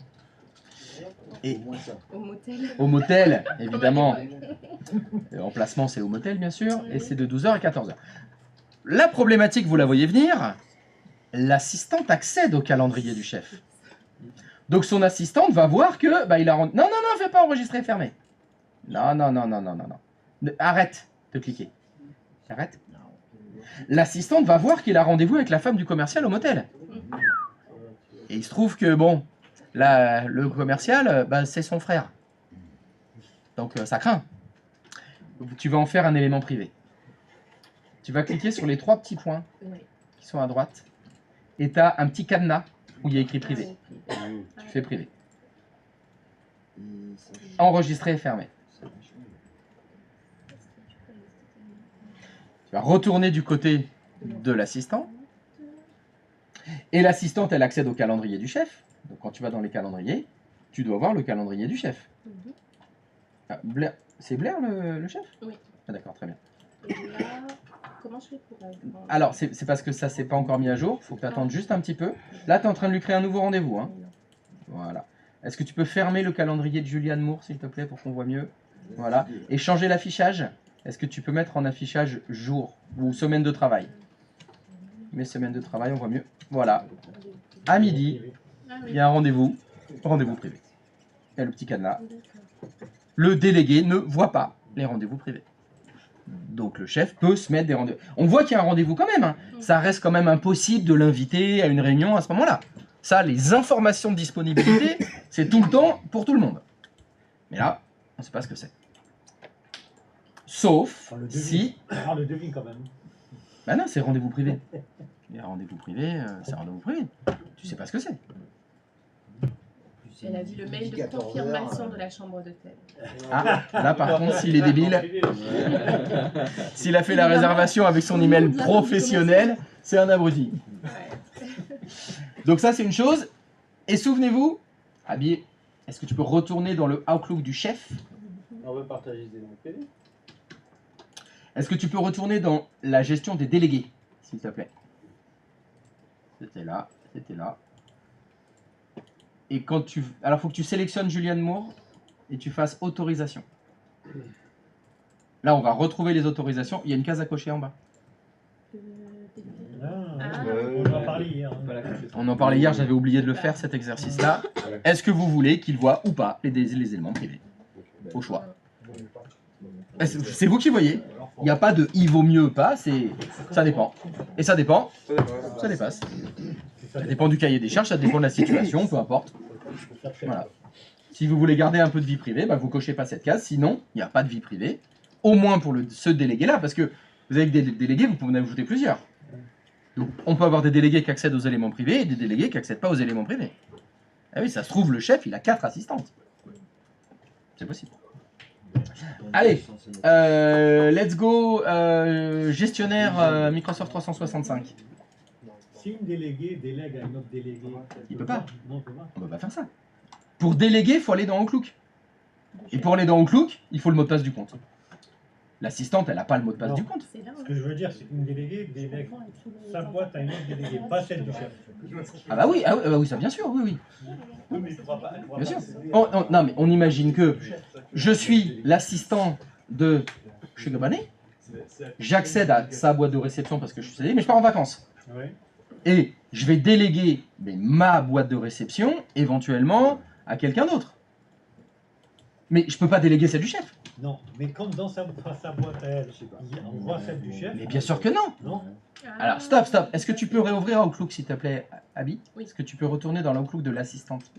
Et au motel. Au motel, évidemment. Emplacement, c'est au motel, bien sûr. Et c'est de 12h à 14h. La problématique, vous la voyez venir, l'assistante accède au calendrier du chef. Donc son assistante va voir que il a rendu... Non, fais pas enregistrer, fermé. Non. Arrête de cliquer. Arrête. L'assistante va voir qu'il a rendez-vous avec la femme du commercial au motel. Et il se trouve que, là, le commercial, c'est son frère. Donc ça craint. Tu vas en faire un élément privé. Tu vas cliquer sur les 3 petits points qui sont à droite. Et tu as un petit cadenas où il y a écrit privé. Tu fais privé. Enregistrer et fermer. Tu vas retourner du côté de l'assistant. Et l'assistante, elle accède au calendrier du chef. Donc quand tu vas dans les calendriers, tu dois voir le calendrier du chef. Ah, Blair... C'est Blair le chef? Oui. Ah, d'accord, très bien. Et là, comment je fais pour... Alors, c'est parce que ça s'est pas encore mis à jour. Il faut que tu attendes juste un petit peu. Là, tu es en train de lui créer un nouveau rendez-vous. Hein. Voilà. Est-ce que tu peux fermer le calendrier de Julianne Moore, s'il te plaît, pour qu'on voit mieux? Voilà. Et changer l'affichage. Est-ce que tu peux mettre en affichage jour ou semaine de travail? Mais semaine de travail, on voit mieux. Voilà. À midi, il y a un rendez-vous privé. Il y a le petit cadenas. Le délégué ne voit pas les rendez-vous privés. Donc le chef peut se mettre des rendez-vous. On voit qu'il y a un rendez-vous quand même. Hein. Ça reste quand même impossible de l'inviter à une réunion à ce moment-là. Ça, les informations de disponibilité, c'est tout le temps pour tout le monde. Mais là, on ne sait pas ce que c'est. Sauf si... On le devine quand même. Ben non, c'est rendez-vous privé. Il y a rendez-vous privé, c'est rendez-vous privé. Tu sais pas ce que c'est. Elle a vu le mail de 14 confirmation heures. de la chambre d'hôtel. Ah, là par contre, s'il est débile, s'il a fait la réservation avec son email professionnel, c'est un abruti. Donc ça, c'est une chose. Et souvenez-vous, Abi, est-ce que tu peux retourner dans le Outlook du chef? On veut partager des noms privés. Est-ce que tu peux retourner dans la gestion des délégués, s'il te plaît? C'était là, c'était là. Et quand tu... Alors, il faut que tu sélectionnes Julianne Moore et tu fasses autorisation. Là, on va retrouver les autorisations. Il y a une case à cocher en bas. On en a parlé hier. On en parlait hier, j'avais oublié de le faire, cet exercice-là. Est-ce que vous voulez qu'il voit ou pas les éléments privés? Au choix. C'est vous qui voyez. Il n'y a pas de il vaut mieux pas, ça dépend. Et ça dépend, ça dépasse. Ça dépend du cahier des charges, ça dépend de la situation, peu importe. Voilà. Si vous voulez garder un peu de vie privée, bah vous cochez pas cette case, sinon il n'y a pas de vie privée. Au moins pour ce délégué-là, parce que vous avez des délégués, vous pouvez en ajouter plusieurs. Donc on peut avoir des délégués qui accèdent aux éléments privés et des délégués qui n'accèdent pas aux éléments privés. Ah oui, ça se trouve, le chef, il a 4 assistantes. C'est possible. Allez, let's go, gestionnaire Microsoft 365. Si une déléguée délègue à une autre déléguée, Il peut pas. Non, il peut pas. On peut pas faire ça. Pour déléguer, il faut aller dans Outlook. Et pour aller dans Outlook, il faut le mot de passe du compte. L'assistante, elle n'a pas le mot de passe Non. du compte. Ce que je veux dire, c'est qu'une déléguée délègue sa boîte à une autre déléguée, pas celle du chef. Ah bah oui, oui, ça bien sûr, oui, oui. Bien sûr. Non, mais on imagine que je suis l'assistant de Shigobane, j'accède à sa boîte de réception parce que je suis CD, mais je pars en vacances. Ouais. Et je vais déléguer ma boîte de réception, éventuellement, à quelqu'un d'autre. Mais je peux pas déléguer celle du chef. Non, mais comme dans sa boîte à elle, on voit celle du chef. Mais bien sûr que non. Non. Alors, stop. Est-ce que tu peux réouvrir Outlook, s'il te plaît, Abby? Oui. Est-ce que tu peux retourner dans l'Outlook de l'assistante?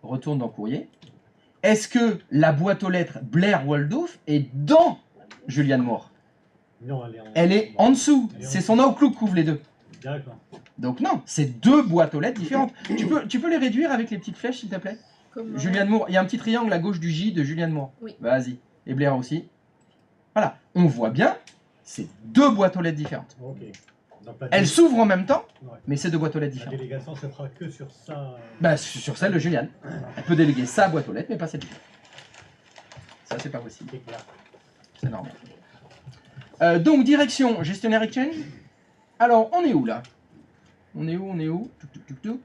Retourne dans courrier. Est-ce que la boîte aux lettres Blair Waldorf est dans Julianne Moore? Non, Elle est en dessous. C'est son Outlook qui ouvre les deux. D'accord. Donc non, c'est deux boîtes aux lettres différentes. Tu peux les réduire avec les petites flèches, s'il te plaît? Comment... Julianne Moore, il y a un petit triangle à gauche du J de Julianne Moore. Oui. Vas-y. Et Blair aussi. Voilà, on voit bien, c'est deux boîtes aux lettres différentes. Ok. Donc, Elles s'ouvrent en même temps, Ouais. mais c'est deux boîtes aux lettres La différentes. délégation se fera que sur ça. Bah, sur celle de Julianne. Elle peut déléguer sa boîte aux lettres, mais pas celle du chef. Ça, c'est pas possible. C'est clair. C'est normal. Donc, direction gestionnaire Exchange. Alors, on est où là? On est où? Touc, touc, touc, touc.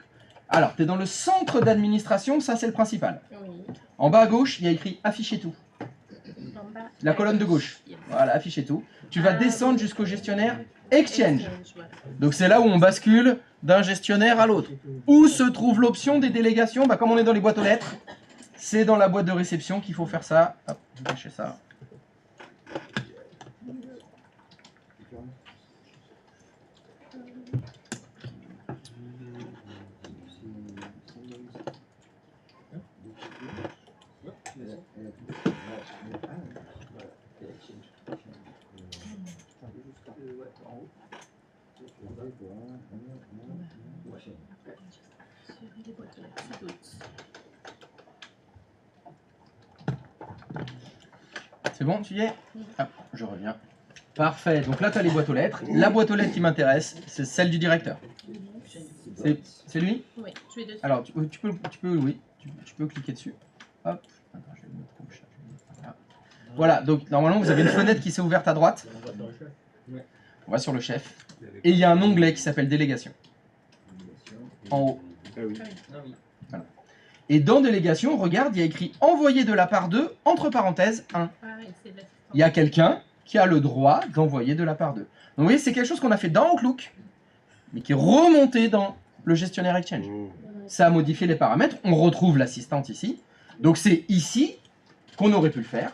Alors, tu es dans le centre d'administration, ça c'est le principal. Oui. En bas à gauche, il y a écrit afficher tout. En bas. La colonne de gauche. Voilà, afficher tout. Tu vas descendre jusqu'au gestionnaire Exchange. Voilà. Donc c'est là où on bascule d'un gestionnaire à l'autre. Où se trouve l'option des délégations? Bah, comme on est dans les boîtes aux lettres, c'est dans la boîte de réception qu'il faut faire ça. Hop, cacher ça. Sur les boîtes aux lettres, c'est d'autres. C'est bon, tu y es? Hop, je reviens. Parfait, donc là tu as les boîtes aux lettres. La boîte aux lettres qui m'intéresse, c'est celle du directeur. C'est lui? Oui, je vais dessus. Alors, tu peux cliquer dessus. Hop. Attends, je vais le mettre comme ça. Voilà, donc normalement vous avez une fenêtre qui s'est ouverte à droite. On va sur le chef. Et il y a un onglet qui s'appelle délégation. En haut. Ah oui. Voilà. Et dans délégation, regarde, il y a écrit envoyer de la part de, entre parenthèses, 1. Ah, et c'est de l'assistance. Il y a quelqu'un qui a le droit d'envoyer de la part d'eux. Donc vous voyez, c'est quelque chose qu'on a fait dans Outlook, mais qui est remonté dans le gestionnaire Exchange. Ça a modifié les paramètres, on retrouve l'assistante ici. Donc c'est ici qu'on aurait pu le faire.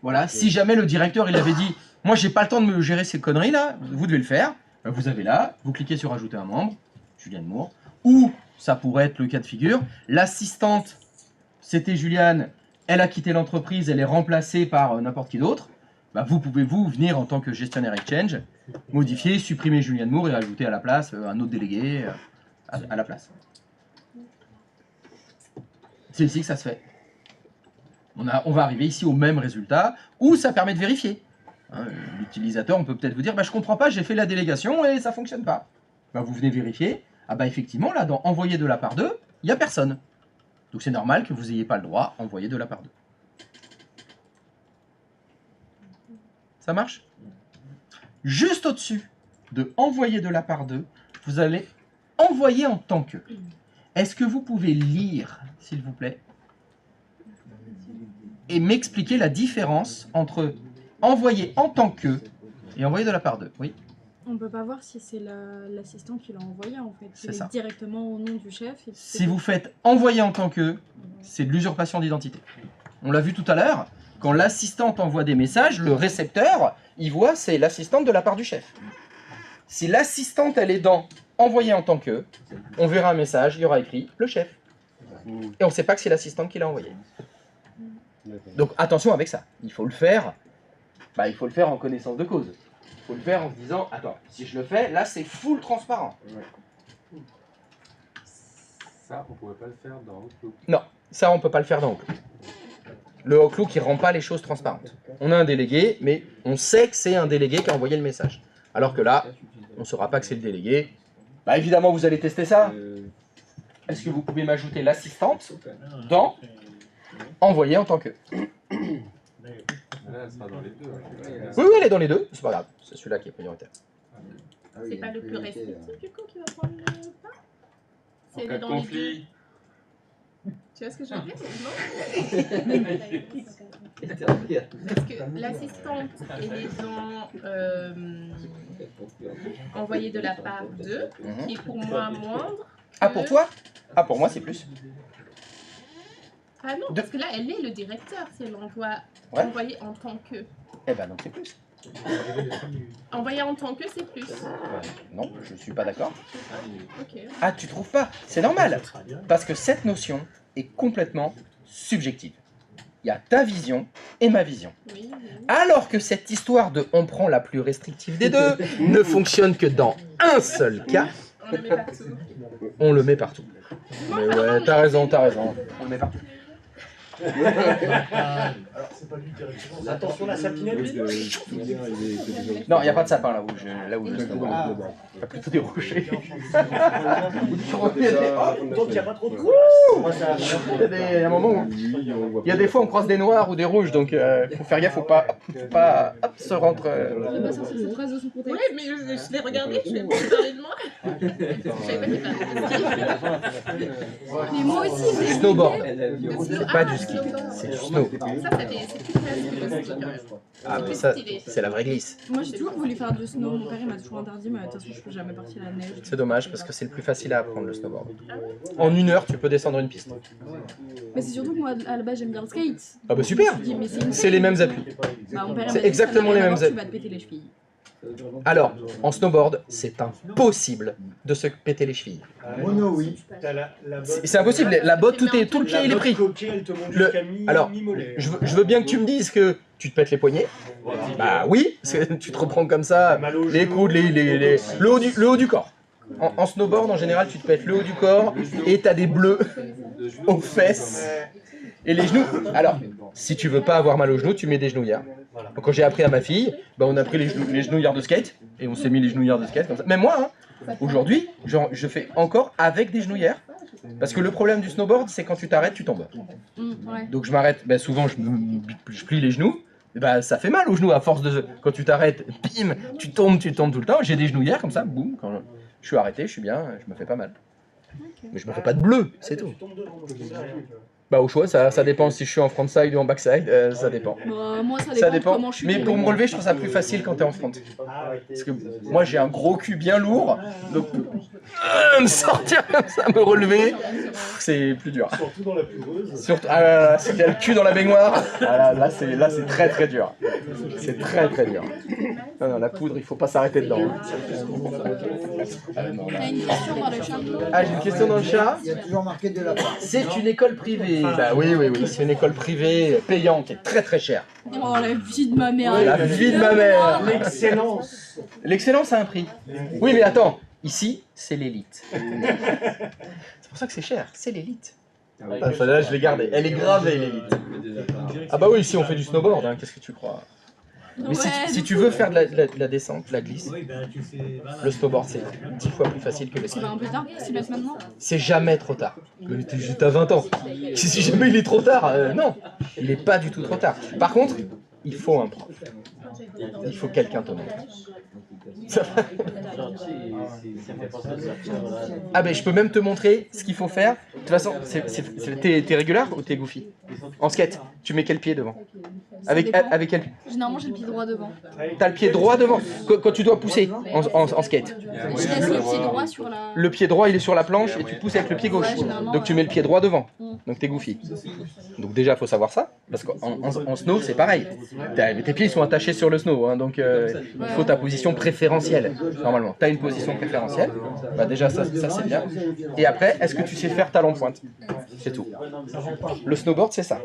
Voilà, si jamais le directeur il avait dit « Moi j'ai pas le temps de me gérer ces conneries là, vous devez le faire », vous avez là, vous cliquez sur « Ajouter un membre », Julianne Moore, ou ça pourrait être le cas de figure, l'assistante c'était Julianne, elle a quitté l'entreprise, elle est remplacée par n'importe qui d'autre. Bah, vous pouvez venir en tant que gestionnaire Exchange, modifier, supprimer Julianne Moore et ajouter à la place un autre délégué à la place. C'est ici que ça se fait. On va arriver ici au même résultat, où ça permet de vérifier. Hein, l'utilisateur, on peut peut-être vous dire, bah, je comprends pas, j'ai fait la délégation et ça fonctionne pas. Bah, vous venez vérifier, ah bah effectivement, là, dans envoyer de la part d'eux, il n'y a personne. Donc c'est normal que vous n'ayez pas le droit d'envoyer de la part d'eux. Ça marche? Juste au-dessus de envoyer de la part d'eux, vous allez envoyer en tant que. Est-ce que vous pouvez lire, s'il vous plaît, et m'expliquer la différence entre envoyer en tant que et envoyer de la part d'eux? Oui. On peut pas voir si c'est l'assistant qui l'a envoyé en fait. C'est Il ça. est directement au nom du chef. Et Si vous faites envoyer en tant que, c'est de l'usurpation d'identité. On l'a vu tout à l'heure, quand l'assistante envoie des messages, le récepteur, il voit c'est l'assistante de la part du chef. Si l'assistante, elle est dans envoyer en tant que, on verra un message, il y aura écrit le chef. Et on ne sait pas que c'est l'assistante qui l'a envoyé. Donc attention avec ça. Il faut le faire, il faut le faire en connaissance de cause. Il faut le faire en se disant, attends, si je le fais, là c'est full transparent. Ça, on pourrait pas le faire dans Outlook. Non, ça on peut pas le faire dans Outlook. Le Outlook, il rend pas les choses transparentes. On a un délégué, mais on sait que c'est un délégué qui a envoyé le message. Alors que là, on ne saura pas que c'est le délégué. Bah évidemment, vous allez tester ça. Est-ce que vous pouvez m'ajouter l'assistante dans envoyer en tant que? Là, elle sera dans les deux. Oui, elle est dans les deux. C'est pas grave. C'est celui-là qui est prioritaire. C'est pas le plus restrictif du coup qui va prendre le pas? En C'est cas de dans les deux. conflit. Tu vois ce que je veux dire? Parce que l'assistante, elle est dans envoyer de la part d'eux, qui est pour moi moindre. Ah, pour toi? Ah, pour moi, c'est plus. Ah non, parce que là, elle est le directeur si elle envoie envoyer en tant que. Eh ben donc c'est plus. Envoyer en tant que, c'est plus. Non, je suis pas d'accord. Ok. Ah, tu trouves pas? C'est normal. Parce que cette notion est complètement subjective. Il y a ta vision et ma vision. Oui, oui. Alors que cette histoire de on prend la plus restrictive des deux ne fonctionne que dans un seul cas. On le met partout. On le met partout. Mais ouais, t'as raison. On le met partout. Alors, c'est pas lui directement. Attention, la sapinette. Non, il n'y a pas de sapin là où je snowboard. Il y a plutôt des rochers. Donc, il n'y a pas trop de coups. Il y a un moment où il y a des fois on croise des noirs ou des rouges, donc faut faire gaffe, faut pas hop, se rentre. Il va sortir cette phrase de son contexte. Ouais, mais je l'ai regardé, je vais pas parler de moi. Je savais pas qu'il parlait de Mais moi aussi, C'est j'ai snowboard. ski. C'est pas du ski, c'est du snow. Ça fait c'est plus classe que le ski quand même. Ah mais ça, c'est la vraie glisse. Moi j'ai toujours voulu faire du snow, mon père il m'a toujours interdit, mais de toute façon je peux jamais partir à la neige. C'est dommage parce que c'est le plus facile à apprendre le snowboard. En 1 heure, tu peux descendre une piste. Mais c'est surtout que moi à la base j'aime bien le skate. Ah bah super. Je me dis, mais une C'est les mêmes appuis. Bah, mon père, il C'est m'a dit, exactement ça n'a les rien à mêmes voir, Tu appuis. vas te péter les chevilles. Alors, en snowboard, c'est impossible de se péter les chevilles. Mono, oui. C'est impossible, la botte, tout le pied il est pris. Alors, je veux bien que tu me dises que tu te pètes les poignets. Bah oui, tu te reprends comme ça, les coudes, le haut du corps. En snowboard, en général, tu te pètes le haut du corps et t'as des bleus aux fesses et les genoux. Alors, si tu veux pas avoir mal aux genoux, tu mets des genouillères. Donc, quand j'ai appris à ma fille, bah, on a pris les genouillères de skate et on s'est mis les genouillères de skate comme ça. Même moi, hein, aujourd'hui, je fais encore avec des genouillères. Parce que le problème du snowboard, c'est quand tu t'arrêtes, tu tombes. Ouais. Donc je m'arrête, bah, souvent je plie les genoux, et bah, ça fait mal aux genoux à force de... Quand tu t'arrêtes, bim, tu tombes tout le temps. J'ai des genouillères comme ça, boum, quand je suis arrêté, je suis bien, je me fais pas mal. Mais je me fais pas de bleu, c'est tout. Bah au choix, ça dépend si je suis en frontside ou en backside, ça dépend. Bah, moi ça Ça dépend, dépend, comment je suis. mais pour me relever, je trouve ça plus facile quand t'es en front. Parce que moi j'ai un gros cul bien lourd, donc me sortir comme ça, me relever, c'est plus dur. Surtout dans la pluveuse. Surtout, si il y a le cul dans la baignoire, là c'est très très dur. C'est très très dur. Non, la poudre, il faut pas s'arrêter dedans. T'as une question dans le chat? Ah, j'ai une question dans le chat. Il y a toujours marqué de la part. C'est une école privée. Bah oui, c'est une école privée payante et très très chère. Oh la vie de ma mère. La vie de ma mère. L'excellence. L'excellence a un prix. Oui, mais attends, ici, c'est l'élite. C'est pour ça que c'est cher, c'est l'élite. Ah, celle-là, je l'ai gardée. Elle est gravée, l'élite. Ah bah oui, si on fait du snowboard, hein, qu'est-ce que tu crois? Mais si tu veux faire de la descente, de la glisse, le snowboard c'est 10 fois plus facile que le ski. C'est pas un peu tard pour s'y mettre maintenant? C'est jamais trop tard. T'es juste à 20 ans. Si jamais il est trop tard, non. Il est pas du tout trop tard. Par contre, il faut un prof. Il faut quelqu'un te montre. Ah ben je peux même te montrer ce qu'il faut faire. De toute façon, t'es régulier ou t'es goofy? En skate, tu mets quel pied devant? Avec quel pied? Généralement j'ai le pied droit devant. T'as le pied droit devant. Quand tu dois pousser en skate. Je laisse le pied droit sur la... Le pied droit il est sur la planche et tu pousses avec le pied gauche. Donc tu mets le pied droit devant. Donc t'es goofy. Donc déjà faut savoir ça. Parce qu'en snow c'est pareil. Tes pieds sont attachés sur le snow. Hein, donc il faut ta position préférentielle. Normalement, tu as une position préférentielle. Bah déjà ça c'est bien. Et après, est-ce que tu sais faire talon pointe? C'est tout. Le snowboard c'est ça.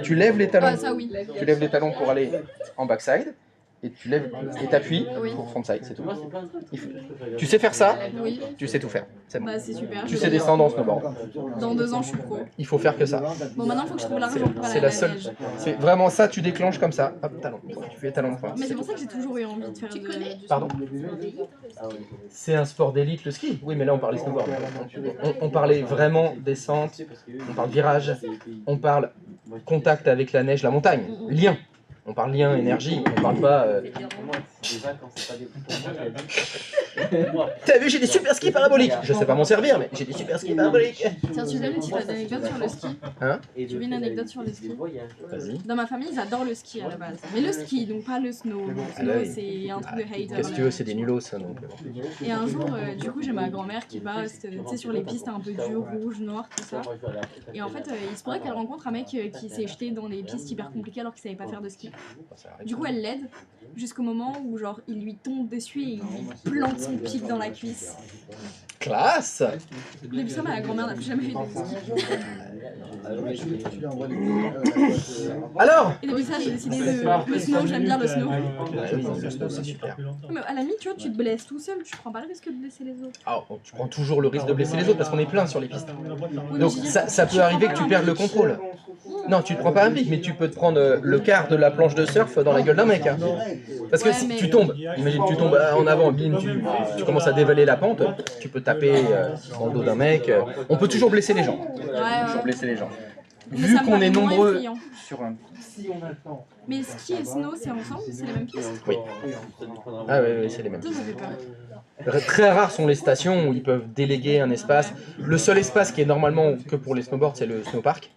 Tu lèves les talons. Ça, oui. Tu lèves les talons pour aller en backside. Et tu lèves et t'appuies pour frontside, c'est tout. Tu sais faire ça? Oui. Tu sais tout faire. C'est bon. Bah c'est super. Tu sais descendre en snowboard. Dans 2 ans je suis pro. Il faut faire que ça. Bon maintenant il faut que je trouve l'argent pour aller C'est à la la seule. neige. C'est vraiment ça, tu déclenches comme ça. Hop, talon. Tu fais talon de pointe. Mais c'est pour ça que j'ai toujours eu envie de faire du... Pardon? C'est un sport d'élite le ski? Oui mais là on parlait snowboard. On parlait vraiment descente, on parle virage, on parle contact avec la neige, la montagne, lien. On parle lien, énergie, on parle pas... T'as vu, j'ai des super skis paraboliques. Je sais pas m'en servir, mais j'ai des super skis paraboliques. Tiens, tu veux une petite anecdote sur le ski? Hein? Tu veux une anecdote sur le ski? Vas-y. Dans ma famille, ils adorent le ski à la base. Mais le ski, donc pas le snow. Le snow, c'est un truc de hater. Qu'est-ce que tu veux, c'est des nulos, ça, donc. Et un jour, du coup, j'ai ma grand-mère qui va sur les pistes un peu dures, rouges, noires, tout ça. Et en fait, il se pourrait qu'elle rencontre un mec qui s'est jeté dans des pistes hyper compliquées alors qu'il savait pas faire de ski. Du coup, elle l'aide jusqu'au moment où genre il lui tombe dessus et il lui plante son pic dans la cuisse. Classe! Depuis ça, ma grand-mère n'a plus jamais fait de ski. Alors? Et depuis ça, j'ai décidé de... Le snow, j'aime bien le snow. Oui, le snow, c'est super. Mais à la limite, tu vois, tu te blesses tout seul, tu prends pas le risque de blesser les autres. Ah, tu prends toujours le risque de blesser les autres parce qu'on est plein sur les pistes. Donc ça peut arriver que tu perdes le contrôle. Non, tu te prends pas un pic, mais tu peux te prendre le quart de la planche de surf dans la gueule d'un mec. Hein. Parce que si tu tombes, imagine tu tombes en avant, bim, tu commences à dévaler la pente, tu peux taper dans le dos d'un mec. On peut toujours blesser les gens. Toujours blesser les gens. Vu qu'on est nombreux sur un... Mais ski et snow, c'est ensemble? C'est les mêmes pistes? Oui. Ah oui, c'est les mêmes Ça pistes. fait peur. Très rares sont les stations où ils peuvent déléguer un espace. Le seul espace qui est normalement que pour les snowboards, c'est le snowpark.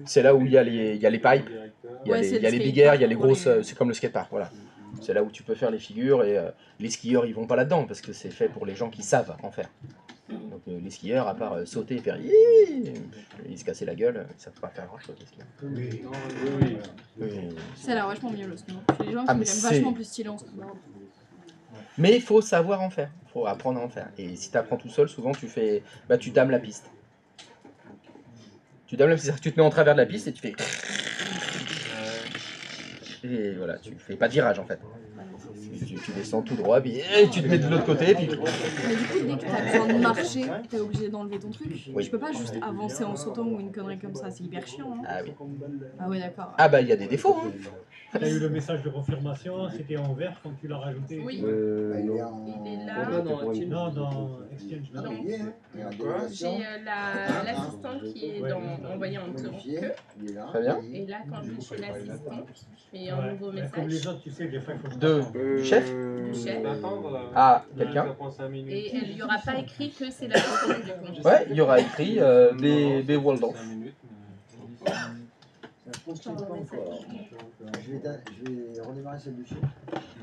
C'est là où il y a les pipes, il y a les big air, il y a les grosses... C'est comme le skatepark, voilà. C'est là où tu peux faire les figures et les skieurs ils vont pas là-dedans parce que c'est fait pour les gens qui savent en faire. Donc les skieurs, à part sauter et faire ils se cassaient la gueule, ils savent pas faire grand-chose les skieurs. Ça a l'air vachement mieux le snow. Les gens Ah, mais sont vachement plus stylés en snowboard. Mais il faut savoir en faire, il faut apprendre à en faire. Et si tu apprends tout seul, souvent tu fais, tu dames la piste. Tu dames la piste, tu te mets en travers de la piste et tu fais... Et voilà, tu fais pas de virage en fait. Tu descends tout droit, puis tu te mets de l'autre côté, puis... Mais du coup, dès que t'as besoin de marcher, t'es obligé d'enlever ton truc. Oui. Tu peux pas juste avancer en sautant ou une connerie comme ça, c'est hyper chiant. Hein. Ah oui. Ah ouais, d'accord. Ah bah il y a des défauts. Hein. T'as eu le message de confirmation, c'était en vert quand tu l'as rajouté? Oui. Il est Il est là. Non, dans Exchange. Non, mais il est, hein. Il est en J'ai délégation. l'assistante qui est envoyée en tant que. Il est là. Très bien. Et là, quand je vais chez l'assistante, je fais un nouveau Comme message. les autres, tu sais, des fois, il faut... Du chef? Du chef. Ah, quelqu'un? Et il n'y aura pas écrit que c'est l'assistante du compte. Ouais, il y aura écrit B. Waldorf. Je vais redémarrer celle du chef.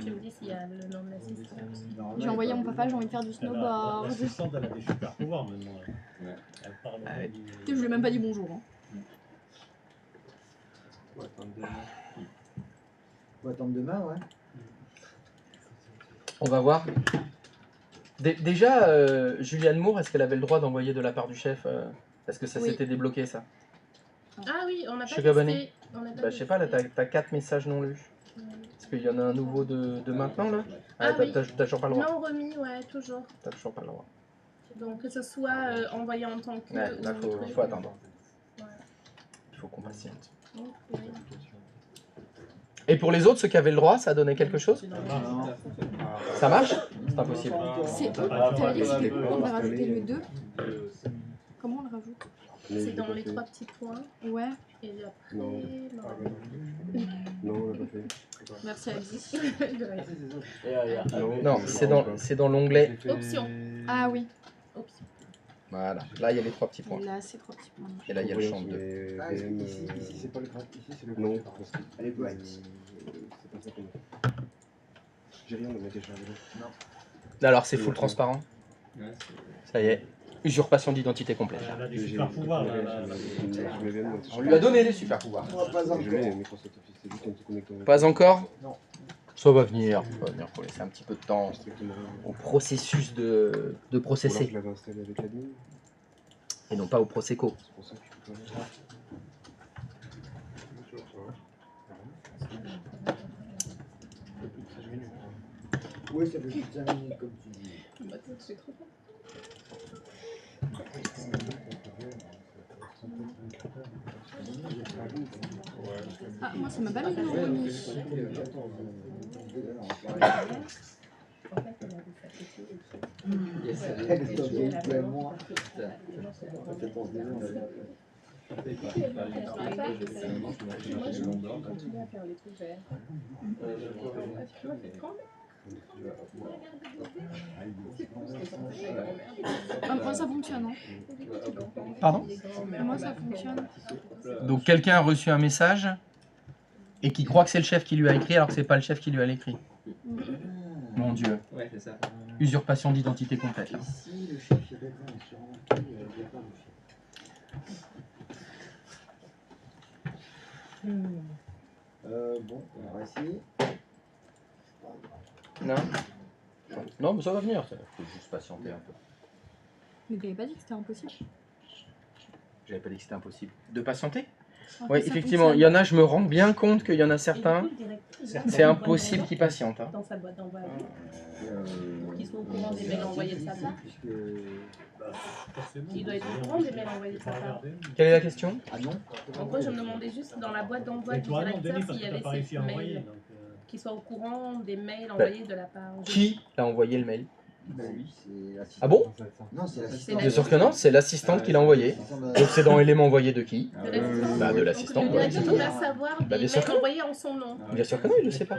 Tu me dis s'il y a le nom de l'assistante. J'ai envoyé à mon papa, j'ai envie de faire du snowboard. L'assistante, elle a des super pouvoirs maintenant. Elle parle. Je lui ai même pas dit bonjour. Hein. On va attendre demain, ouais. On va voir. Déjà, Juliane Moore, est-ce qu'elle avait le droit d'envoyer de la part du chef Est-ce que ça Oui. s'était débloqué ça? Ah oui, on n'a pas Sugar Bunny. testé. On n'a pas Bah je sais pas, là t'as 4 messages non lus. Est-ce qu'il y en a un nouveau de maintenant là? Ah oui. T'as toujours pas le droit. Non remis, ouais, toujours. T'as toujours pas le droit. Donc que ce soit envoyé en tant que... Ouais, là il faut attendre. faut qu'on patiente. Oui. Et pour les autres, ceux qui avaient le droit, ça a donné quelque chose? Ça marche? C'est impossible. C'est t'avais dit que c'était où? On va rajouter le 2. Comment on le rajoute? C'est dans les 3 petits points. Ouais. Et après, Non. Non, on l'a pas fait. Merci Abdi. Non, c'est dans l'onglet. Option. Ah oui. Option. Voilà, là il y a les 3 petits points. Et là, c'est 3 petits points. Et là il y a le champ Voyons, 2. mais Ah, VM, ici, c'est pas le graphe, ici c'est le Non, graphe. parce que Elle est bright. c'est pas ça qu'on a. J'ai rien de ma décharge. Alors c'est full transparent. Ça y est. Usurpation d'identité complète. Elle a des super pouvoirs là. On lui a donné des super pouvoirs. Pas encore. Je l'ai, Microsoft Office, c'est juste un petit connecteur. Pas encore? Non. Ça va venir. Ça va venir, faut laisser un petit peu de temps Strictement rien. au processus de Ou alors processer. je l'avais installé avec l'admin, Et non pas au Prosecco. c'est pour ça que je peux pas voir. Oui, ça fait plus de 5 minutes comme tu dis. Bah, c'est trop bon. Ah, moi, ça m'a pas mis le remis. En fait, elle a vu ça. Elle est tombée, toi et moi. Moi, je continue à faire les trucs verts. Ah, moi, ça fonctionne. Hein. Pardon? Moi, ça fonctionne. Donc quelqu'un a reçu un message et qui croit que c'est le chef qui lui a écrit alors que c'est pas le chef qui lui a écrit. Mon Dieu. Ouais, c'est ça. Usurpation d'identité complète. Là. Ici, le chef, il répond sur un truc, il n'y a pas de chef. Bon, on va essayer. Non. Non, mais ça va venir. Il faut juste patienter un peu. Mais t'avais pas dit que c'était impossible? J'avais pas dit que c'était impossible. De patienter? Ah, Oui, ça effectivement. fonctionne. Il y en a, je me rends bien compte qu'il y en a certains. Et du coup, le directeur, il a C'est dans impossible sa qu'ils boîte patientent. Hein. Dans sa boîte d'envoi. Pour qu'ils soient au courant des mails envoyés de sa part. Il doit être au courant des mails envoyés de sa part. Quelle est la question? Ah non? En gros, je me demandais juste dans la boîte d'envoi Et du toi, non, directeur Denis, parce s'il que y t'as pas avait réussi ces à envoyer. mails, Donc, qu'ils soient au courant des mails envoyés de la part. Qui a envoyé le mail? Ben oui, c'est l'assistant. Ah bon? Non, c'est l'assistant. Bien sûr que non, c'est l'assistante qui l'a envoyé. Donc c'est dans élément envoyé de qui? De l'assistant. Bah, de l'assistant. Le Ouais. directeur doit savoir des bien sûr mails que non. envoyés en son nom. Bien sûr que non, il le sait pas.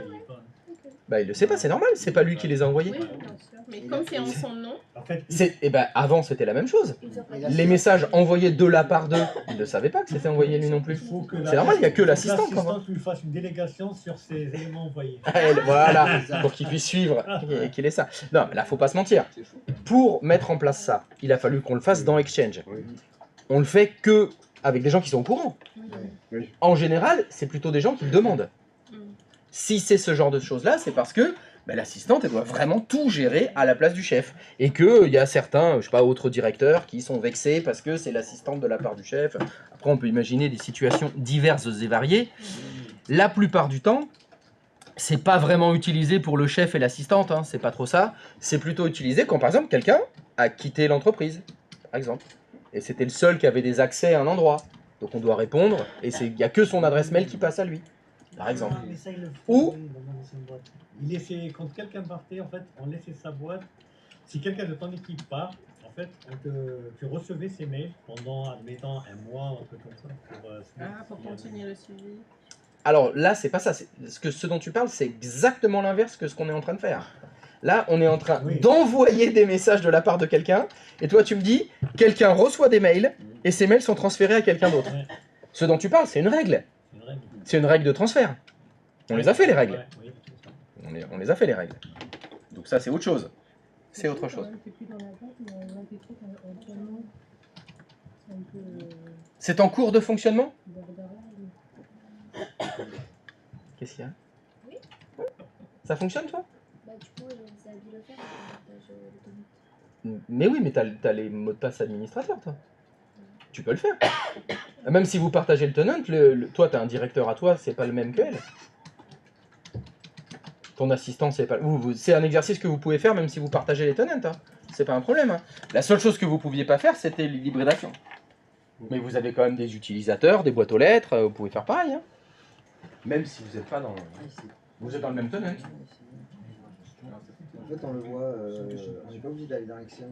Bah il le sait pas, c'est normal, c'est pas lui qui les a envoyés. Oui, bien sûr. Mais comme c'est en son nom, En fait, Et ben avant c'était la même chose. Les messages envoyés de la part d'eux, il ne savait pas que c'était envoyé lui non plus. C'est normal, il n'y a que l'assistant quand même. L'assistante lui fasse une délégation sur ses éléments envoyés. Voilà, pour qu'il puisse suivre et qu'il ait ça. Non, mais là, faut pas se mentir. Pour mettre en place ça, il a fallu qu'on le fasse dans Exchange. On le fait que avec des gens qui sont au courant. Oui. En général, c'est plutôt des gens qui le demandent. Si c'est ce genre de choses-là, c'est parce que ben, l'assistante, elle doit vraiment tout gérer à la place du chef. Et qu'il y a certains, je sais pas, autres directeurs qui sont vexés parce que c'est l'assistante de la part du chef. Après, on peut imaginer des situations diverses et variées. La plupart du temps, c'est pas vraiment utilisé pour le chef et l'assistante, hein, c'est pas trop ça. C'est plutôt utilisé quand, par exemple, quelqu'un a quitté l'entreprise, par exemple. Et c'était le seul qui avait des accès à un endroit. Donc on doit répondre, et il n'y a que son adresse mail qui passe à lui, par exemple. Ah, mais ça, il le fait, Ou- oui, dans mon ancienne boîte. Il laissait, quand quelqu'un partait, en fait, on laissait sa boîte. Si quelqu'un de ton équipe part, en fait, tu recevais ses mails pendant, admettons, un mois, un truc comme ça. pour continuer le suivi. Alors là, c'est pas ça. Ce dont tu parles, c'est exactement l'inverse que ce qu'on est en train de faire. Là, on est en train d'envoyer des messages de la part de quelqu'un, et toi, tu me dis, quelqu'un reçoit des mails, et ces mails sont transférés à quelqu'un d'autre. Ouais. Ce dont tu parles, c'est une règle. C'est une règle. C'est une règle de transfert. On les a fait, les règles. Ouais, oui, c'est ça. On les a fait, les règles. Donc ça, c'est autre chose. C'est autre chose. C'est plus dans la boîte, mais on a des trucs actuellement. C'est un peu C'est en cours de fonctionnement? borderline. Qu'est-ce qu'il y a? Ça fonctionne, toi? Bah, du coup, ça a dû le faire, le partage d'autonomie. Mais oui, mais t'as les mots de passe administrateurs, toi. Tu peux le faire. Même si vous partagez le tenant, toi, t'as un directeur à toi, c'est pas le même qu'elle. Ton assistant, c'est pas... C'est un exercice que vous pouvez faire même si vous partagez les tenants. Hein. C'est pas un problème. Hein. La seule chose que vous pouviez pas faire, c'était l'hybridation. Mais vous avez quand même des utilisateurs, des boîtes aux lettres, vous pouvez faire pareil. Hein. Même si vous n'êtes pas dans... Vous êtes dans le même tenant. En fait, on le voit, on n'est pas obligé d'aller dans Exchange.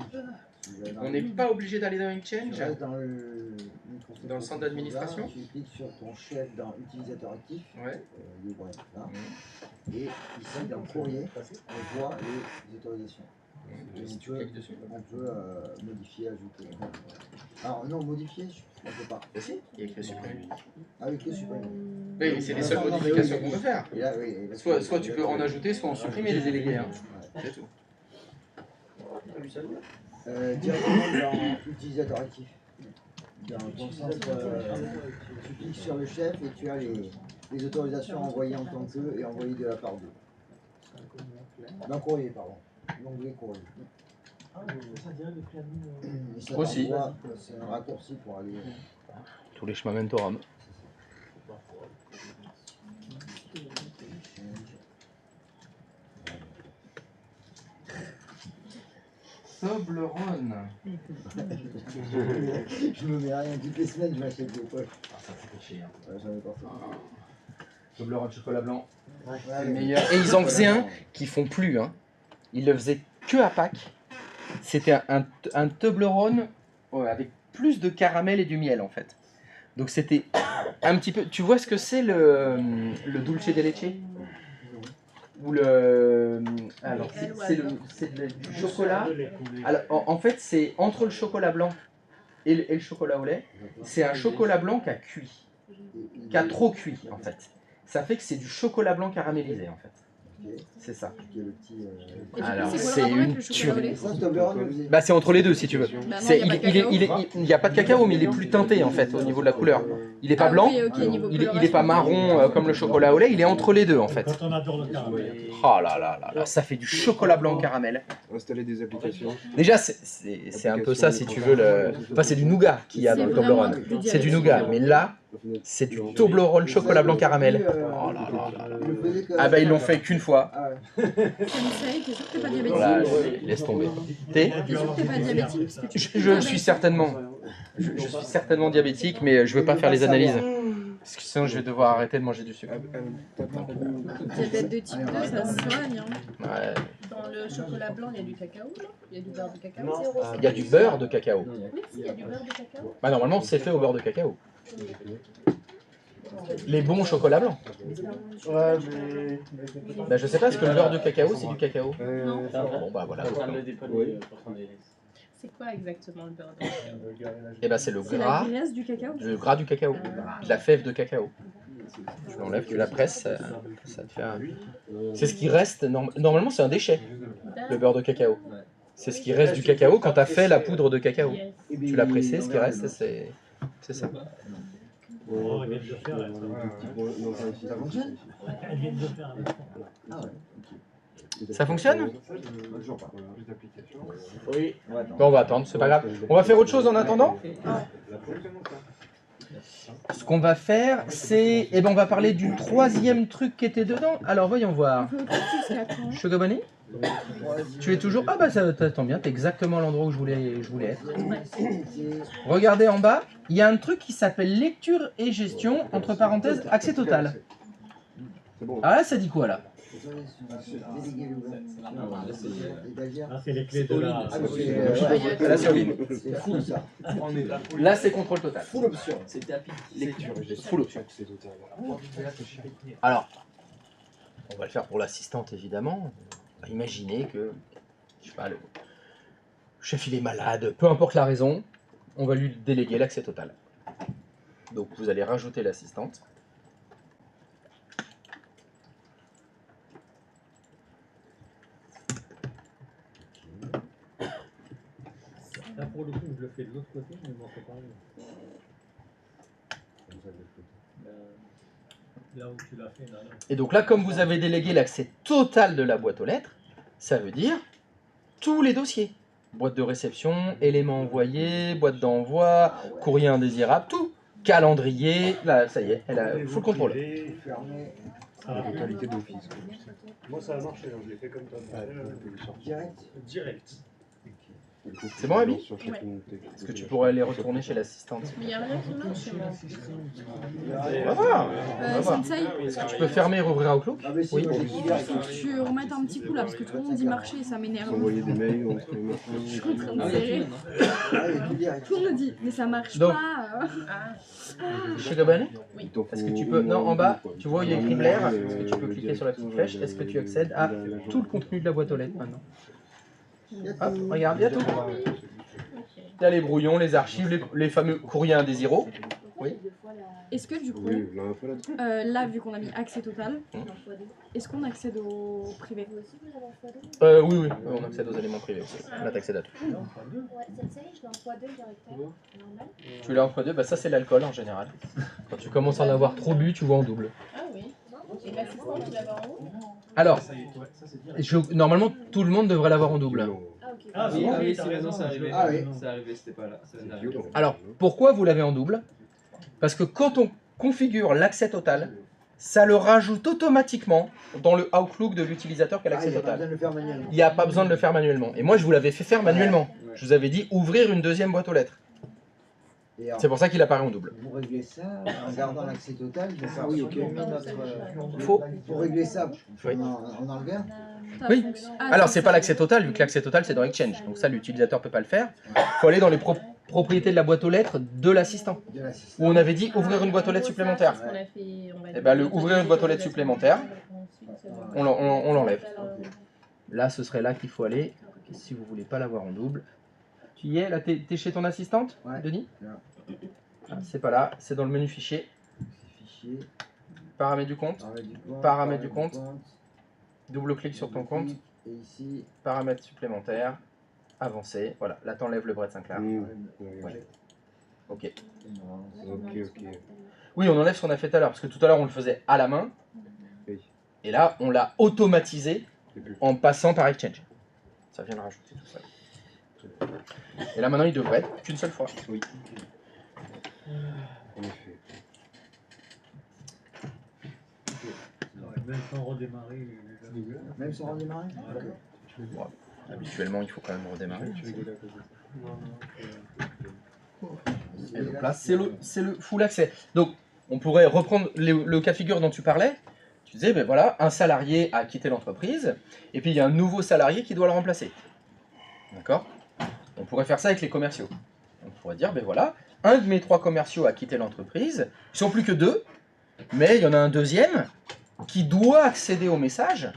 On n'est pas obligé d'aller dans Exchange. Tu restes dans le centre d'administration. Tu cliques sur ton chef dans utilisateur actif. Ouais. Là. Et ici, dans courrier, on voit les autorisations. On peut modifier, ajouter. Alors non, modifier, on ne peut pas. Si, il y a écrit supprimer. Ah oui, que supprimer. Oui, mais c'est les seules modifications qu'on peut faire. Et là, oui, Soit tu peux en ajouter, soit en supprimer les délégués. Hein. C'est tout. Directement dans utilisateur actif. Dans ton centre, tu cliques sur le chef et tu as les autorisations envoyées en tant que et envoyées de la part d'eux. Dans courrier, pardon. L'onglet courrier. Aussi. C'est un raccourci pour aller. Tous les chemins mentorum. Toblerone. Je me mets rien, toutes les semaines je m'achète des poches. Ah, ça fait chier. Hein. Ouais, j'en ai pas fait. Toblerone chocolat blanc. C'est le meilleur. Et ils en faisaient un qu'ils font plus. Hein. Ils le faisaient que à Pâques. C'était un Toblerone avec plus de caramel et du miel en fait. Donc c'était un petit peu... Tu vois ce que c'est le dulce de leche? Ou le... Alors c'est du chocolat. Alors, en fait c'est entre le chocolat blanc et le chocolat au lait. C'est un chocolat blanc qui a cuit. Qui a trop cuit en fait. Ça fait que c'est du chocolat blanc caramélisé en fait. C'est ça. Alors c'est une tuerie. Bah c'est entre les deux si tu veux. Il n'y a pas de cacao mais il est plus teinté en fait au niveau de la couleur. Il n'est pas blanc, il n'est pas marron comme le chocolat au lait, il est entre les deux en fait. Quand on adore le caramel. Oh là là là là, ça fait du chocolat blanc caramel. Installer des applications. Déjà c'est un peu ça si tu veux. Enfin c'est du nougat qu'il y a dans le Toblerone. C'est du nougat, mais là c'est du Toblerone chocolat blanc caramel. Oh là là là là. Ah bah ils l'ont fait qu'une fois. T'es sûr que t'es pas diabétique? Voilà, laisse tomber. T'es sûr que t'es pas diabétique parce que tu je suis certainement. Je suis certainement diabétique, mais je veux pas faire les analyses. Parce que sinon je vais devoir arrêter de manger du sucre. Diabète de type 2, ça se soigne. Hein. Ouais. Dans le chocolat blanc, il y a du cacao, non? Il y a du beurre de cacao? Il y a du beurre de cacao. Oui, si, il y a du beurre de cacao. Bah normalement c'est fait au beurre de cacao. Les bons chocolats blancs. Ouais, mais... Bah je sais pas, est-ce que le beurre de cacao c'est du cacao? Non. Bon bah voilà. C'est quoi exactement le beurre de cacao? Et bah c'est le C'est la gras. graisse du cacao. Le gras du cacao. De la fève de cacao. Tu l'enlèves, tu la presses, ça te fait un... C'est ce qui reste, normalement c'est un déchet, le beurre de cacao. C'est ce qui reste du cacao quand tu as fait la poudre de cacao. Tu l'as pressé, ce qui reste c'est ça. Oh, elle vient de le faire, elle. Ça fonctionne? Elle vient de le faire. Ça fonctionne? Oui. Bon, on va attendre, c'est pas grave. On va faire autre chose en attendant. Ce qu'on va faire, c'est... Eh ben, on va parler du troisième truc qui était dedans. Alors, voyons voir. Sugar Bunny? Tu es toujours... Ah bah ça tombe bien, t'es exactement à l'endroit où je voulais être. Regardez en bas, il y a un truc qui s'appelle lecture et gestion, entre parenthèses, accès total. Ah là, ça dit quoi là? Ah, c'est les clés de la... Là, c'est all-in. C'est fou ça. Là, c'est contrôle total. Full option. Lecture, full option. Alors, on va le faire pour l'assistante évidemment. On va imaginer que, je sais pas, le chef il est malade, peu importe la raison, on va lui déléguer l'accès total. Donc vous allez rajouter l'assistante. Là, pour le coup, je le fais de l'autre côté, mais bon, c'est pareil. Là où tu l'as fait, là. Et donc là, comme vous avez délégué l'accès total de la boîte aux lettres, ça veut dire tous les dossiers. Boîte de réception, éléments envoyés, boîte d'envoi, courrier indésirable, tout. Calendrier, là, ça y est, elle a full contrôle. Totalité d'office. Moi ça a marché, je l'ai fait comme toi. Direct. Direct. C'est bon, Abby? Sur chaque unité. Est-ce que tu pourrais les retourner chez l'assistante? Mais il n'y a rien qui marche chez moi. On va voir. On va voir. Sensei, Est-ce que tu peux fermer et rouvrir Outlook? Ah, mais si, Oui. moi, j'ai il faut que tu remettes un petit coup là parce que tout le monde dit marcher et ça m'énerve. Envoyer des mails, on se fait Je suis en train de serrer. Tout le monde dit mais ça marche Donc- pas. Chez Gabane? Oui. Est-ce que tu peux... Non, en bas, tu vois, il y a écrit Blair. Est-ce que tu peux cliquer sur la petite flèche? Est-ce que tu accèdes à tout le contenu de la boîte aux lettres maintenant? Hop, regarde, il y a tout. Il y a les brouillons, les archives, les fameux courriers indésirables. Oui. Est-ce que du coup, Oui, là, un peu là. là vu qu'on a mis accès total, est-ce qu'on accède au privé? Oui, oui, on accède aux éléments privés aussi. Là, t'accèdes à tout. Ouais, cette série, je l'ai en x2 directement. Normal. Tu l'as en x2, bah ça c'est l'alcool en général. Quand tu commences à en avoir trop bu, tu vois en double. Ah oui. Et l'assistant, tu l'avais en haut? Alors, normalement tout le monde devrait l'avoir en double. Ah, ok. oui, c'est raison, c'est arrivé. Ah oui. C'est arrivé, c'était pas là. Ça vient d'arriver. Alors, pourquoi vous l'avez en double? Parce que quand on configure l'accès total, ça le rajoute automatiquement dans le Outlook de l'utilisateur qui a Ah, l'accès il n'y a pas besoin total. de le faire manuellement. Il n'y a pas besoin de le faire manuellement. Et moi, je vous l'avais fait faire manuellement. Je vous avais dit ouvrir une deuxième boîte aux lettres. Et alors, C'est pour ça qu'il apparaît en double. Pour régler ça, en gardant l'accès total, il faut faire oui, ok. Faut. Pour régler ça, Oui. on enlève un. Oui. Alors, c'est pas l'accès total, vu que l'accès total, c'est dans Exchange. Donc ça, l'utilisateur ne peut pas le faire. Il faut aller dans les propriétés de la boîte aux lettres de l'assistant. Où on avait dit ouvrir une boîte aux lettres supplémentaire. Et bien, ouvrir une boîte aux lettres supplémentaire, on l'enlève. Là, ce serait là qu'il faut aller, si vous voulez pas l'avoir en double. Tu y es? Là, t'es chez ton assistante, Denis? Ah, c'est pas là, c'est dans le menu fichier. Fichier. Paramètres du compte. Paramètres du compte. Double-clic sur ton compte. Et ici, Paramètres supplémentaires. Avancer. Voilà, là, t'enlèves le Brett Sinclair. Ouais. Ok. Ok. Oui, on enlève ce qu'on a fait tout à l'heure, parce que tout à l'heure, on le faisait à la main. Et là, on l'a automatisé en passant par Exchange. Ça vient de rajouter tout ça. Et là, maintenant, il devrait être qu'une seule fois. Oui. En effet. Même sans redémarrer. même sans redémarrer. Bon, habituellement, il faut quand même redémarrer. Et donc là, c'est le full accès. Donc, on pourrait reprendre le cas de figure dont tu parlais. Tu disais, ben voilà, un salarié a quitté l'entreprise, et puis il y a un nouveau salarié qui doit le remplacer. D'accord? On pourrait faire ça avec les commerciaux. On pourrait dire, ben voilà, un de mes 3 commerciaux a quitté l'entreprise, ils sont plus que 2, mais il y en a un deuxième qui doit accéder au message,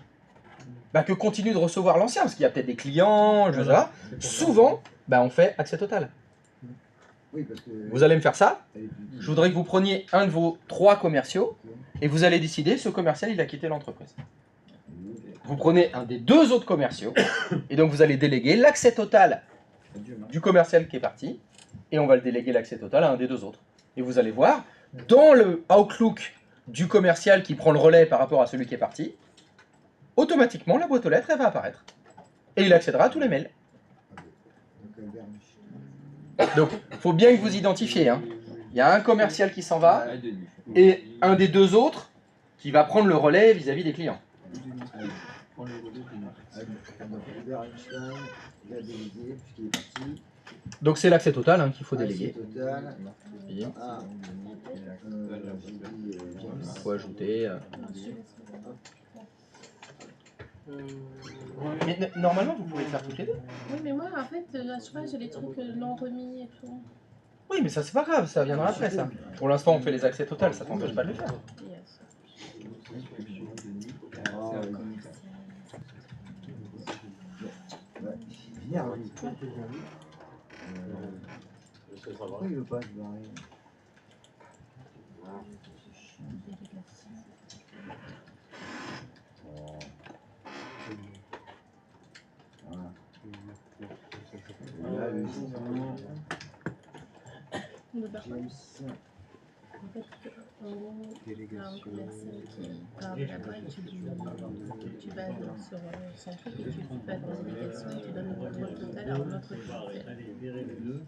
bah, que continue de recevoir l'ancien, parce qu'il y a peut-être des clients, je sais pas. Souvent, bah, on fait accès total. Oui, parce que... Vous allez me faire ça. Je voudrais que vous preniez un de vos 3 commerciaux et vous allez décider, ce commercial, il a quitté l'entreprise. Vous prenez un des 2 autres commerciaux et donc vous allez déléguer l'accès total du commercial qui est parti et on va le déléguer l'accès total à un des 2 autres. Et vous allez voir, dans le Outlook du commercial qui prend le relais par rapport à celui qui est parti, automatiquement, la boîte aux lettres, elle va apparaître. Et il accédera à tous les mails. Donc, il faut bien que vous identifiez. Hein. Il y a un commercial qui s'en va et un des 2 autres qui va prendre le relais vis-à-vis des clients. Donc, c'est l'accès total hein, qu'il faut déléguer. Il faut ajouter. Mais normalement, vous pouvez le faire toutes les 2. Oui, mais moi, en fait, là, je crois j'ai les trucs non remis et tout. Oui, mais ça, c'est pas grave, ça viendra après, ça. Pour l'instant, on fait les accès totaux, ça t'empêche pas de le faire. Pourquoi il veut pas se barrer? De par contre, en fait, en gros, il y a un commercial qui part là-bas et tu vas sur son truc et tu vas dans les délégations et tu donnes le contrôle total à un autre commercial. Allez, virez les 2.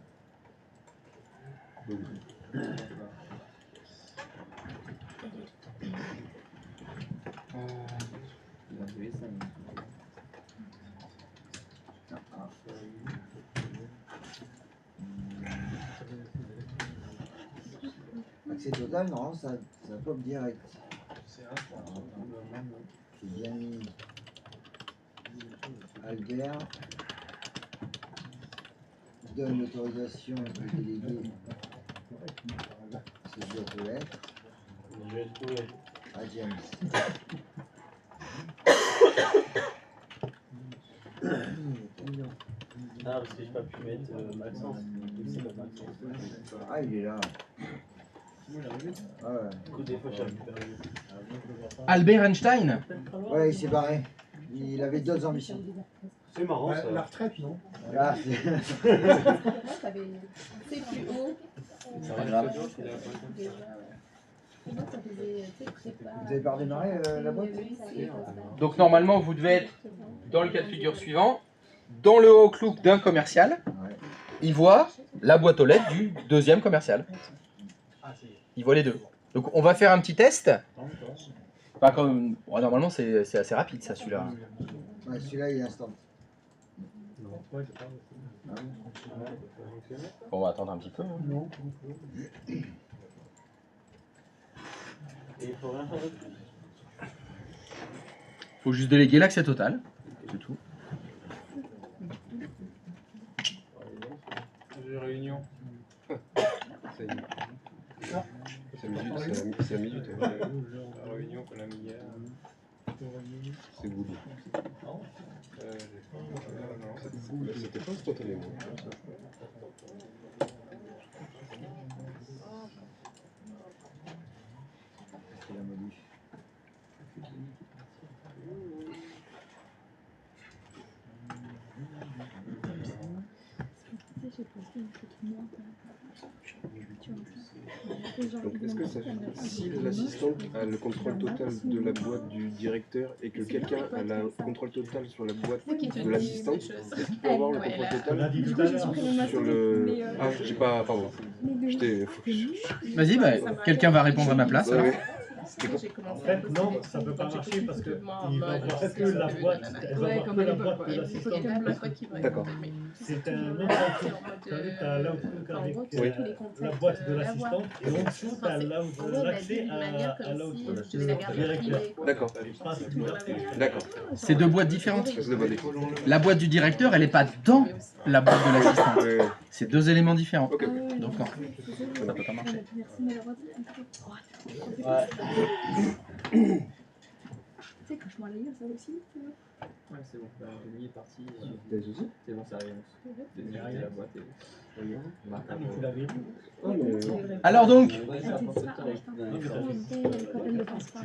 Accès total, non, ça pop direct. J'ai bien mis Albert. Donne l'autorisation de déléguer ces boîtes aux lettres Je vais trouver. à James. Ah, parce que j'ai pas pu mettre Maxence. C'est pas Maxence. Ah, il est là. Ah ouais. Du coup, des fois, j'arrive perdu. Albert Einstein. Ouais, il s'est barré. Il avait d'autres ambitions. C'est marrant ça. La retraite, non? Ah, C'est plus haut. C'est pas grave. Déjà, ouais. Moi, ça faisait, tu sais, prépa. Vous avez pas redémarré la boîte? Donc normalement, vous devez être dans le cas de figure suivant, dans le Outlook d'un commercial, il voit la boîte aux lettres du deuxième commercial. Il voit les deux. Donc on va faire un petit test. Enfin, comme, ouais, normalement, c'est assez rapide ça, celui-là. Ouais, celui-là, il est instant. Bon, on va attendre un petit peu. Hein. Non. Et il faut rien faire d'autre. Faut juste déléguer l'accès total. C'est tout. Réunion. Ça y est. C'est à minute. La réunion qu'on a mis hier. C'est voulu. C'était pas spontanément. C'est la modif. Donc, est-ce que ça si l'assistante a le contrôle total de la boîte du directeur et que quelqu'un a le contrôle total sur la boîte de l'assistante, est-ce qu'il peut avoir le contrôle total sur le... Ah, j'ai pas... Pardon. Vas-y, bah, quelqu'un va répondre à ma place. Alors. En fait, non, ça ne peut pas marcher parce qu'il va voir que la boîte, elle va voir que la boîte de l'assistante. D'accord. C'est un autre outlook. Tu as l'outlook avec la boîte de l'assistante et en dessous, tu as l'accès à l'outlook du directeur. D'accord. D'accord. C'est deux boîtes différentes. La boîte du directeur, elle n'est pas dans la boîte de l'assistante. C'est deux éléments différents. Donc non, ça peut pas marcher. Tu sais, quand je m'en lire, ça aussi. Ouais, c'est bon. Denis est parti. T'as des soucis? C'est bon, ça arrive. Denis a la boîte et... Tu l'avais vu? Alors donc,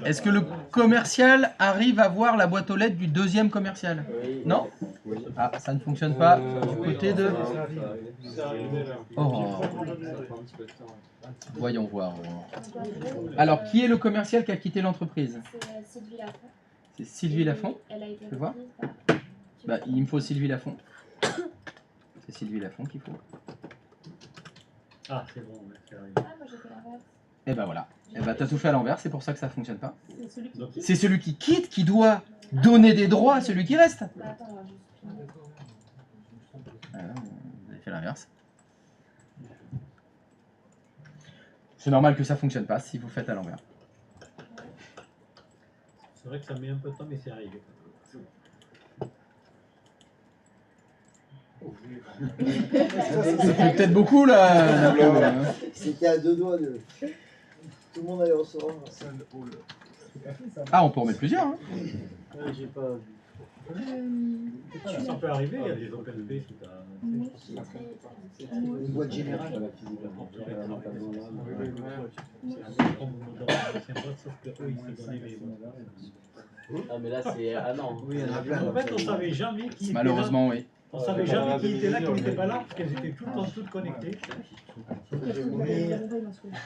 est-ce que le commercial arrive à voir la boîte aux lettres du deuxième commercial? Non? Ah, ça ne fonctionne pas du côté de... Oh. Voyons voir. Alors, qui est le commercial qui a quitté l'entreprise? C'est Sylvie Lafont. C'est Sylvie Lafont. Elle a été Je peux voir? reprise par... Bah, il me faut Sylvie Lafont. C'est Sylvie Lafont qu'il faut. Ah, c'est bon, c'est arrivé. Ah, moi j'ai fait l'inverse. Et ben voilà. Et ben t'as tout fait à l'envers, c'est pour ça que ça fonctionne pas. C'est C'est celui qui quitte qui doit donner des droits à celui qui reste. Bah, attends, on va juste finir. Vous avez fait l'inverse. C'est normal que ça fonctionne pas si vous faites à l'envers. C'est vrai que ça met un peu de temps, mais c'est arrivé. Ça fait peut-être beaucoup là. C'était à deux doigts de... Tout le monde allait recevoir. Ah, on peut en mettre plusieurs. Hein. J'ai pas vu. Ça peut arriver, il y a des open space où tu as... Une boîte générale. Ah, mais là, c'est... Ah non. Oui, il y en a plein. En fait, on savait jamais qui était Malheureusement, là. oui. On savait jamais qui était là, qui n'était pas là, parce qu'elles étaient tout le temps toutes connectées. Mais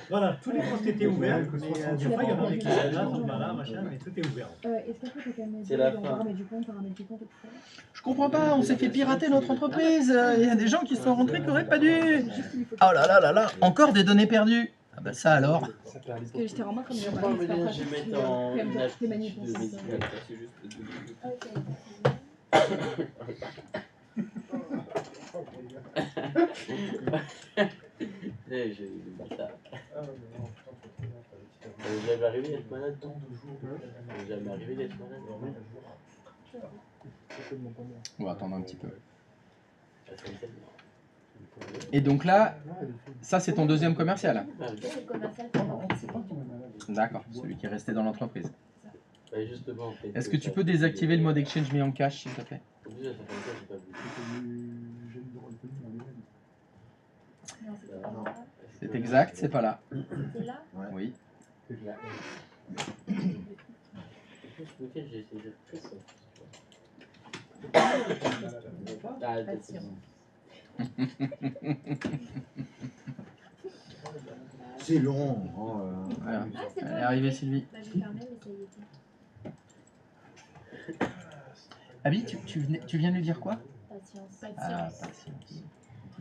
voilà, tous les postes étaient ouverts, mais des fois il y en avait qui étaient là, sont pas là, machin, mais tout est ouvert. Est-ce qu'après tu peux C'est la fin. mettre du compte, paramètres du compte et tout ça? Je comprends pas, on s'est fait pirater notre entreprise. Il y a des gens qui sont rentrés qui n'auraient pas dû. Oh là là là là, encore des données perdues. Ah bah ça alors. Parce que j'étais vraiment comme Je vais mettre en une activité de médical, c'est juste j'ai des bâtards. Ça vous est jamais arrivé d'être malade, toi? Ça vous est jamais arrivé d'être malade? On va attendre un petit peu. Et donc là, ça c'est ton deuxième commercial. C'est le commercial qui va participer. D'accord, celui qui est resté dans l'entreprise. Ouais, justement, Est-ce que tu peux désactiver le mode exchange me en cash, s'il te plaît? Déjà, ça fait longtemps que j'ai pas vu. Non, c'était pas là. C'est exact, c'est pas là. C'est là? Oui. Lequel j'ai essayé de faire ça? C'est long. Voilà. Ah, c'est Elle toi, est arrivée, ok. Sylvie. Bah, j'ai fermé, mais ça y était. Abby, tu viens de lui dire quoi? Patience. Ah, patience.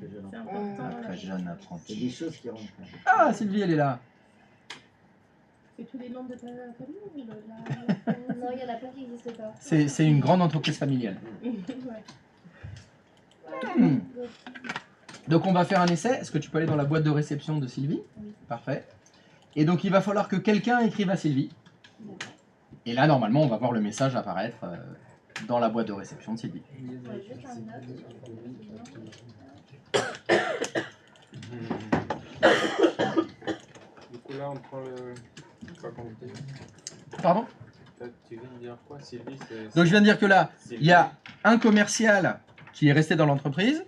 C'est important. Très jeune Il y a apprenti. des choses qui rentrent. Ah, Sylvie, elle est là. C'est tous les membres de ta famille ou de la... Non, il y en a plein qui n'existent pas. C'est une grande entreprise familiale. Ouais. Hmm. Donc on va faire un essai. Est-ce que tu peux aller dans la boîte de réception de Sylvie? Oui. Parfait. Et donc il va falloir que quelqu'un écrive à Sylvie. Et là, normalement, on va voir le message apparaître dans la boîte de réception de Sylvie. Ouais, juste un note. Du coup, là, on prend le. Quoi compter? Pardon? Tu viens de dire quoi, Sylvie? Donc je viens de dire que là, il y a un commercial qui est resté dans l'entreprise,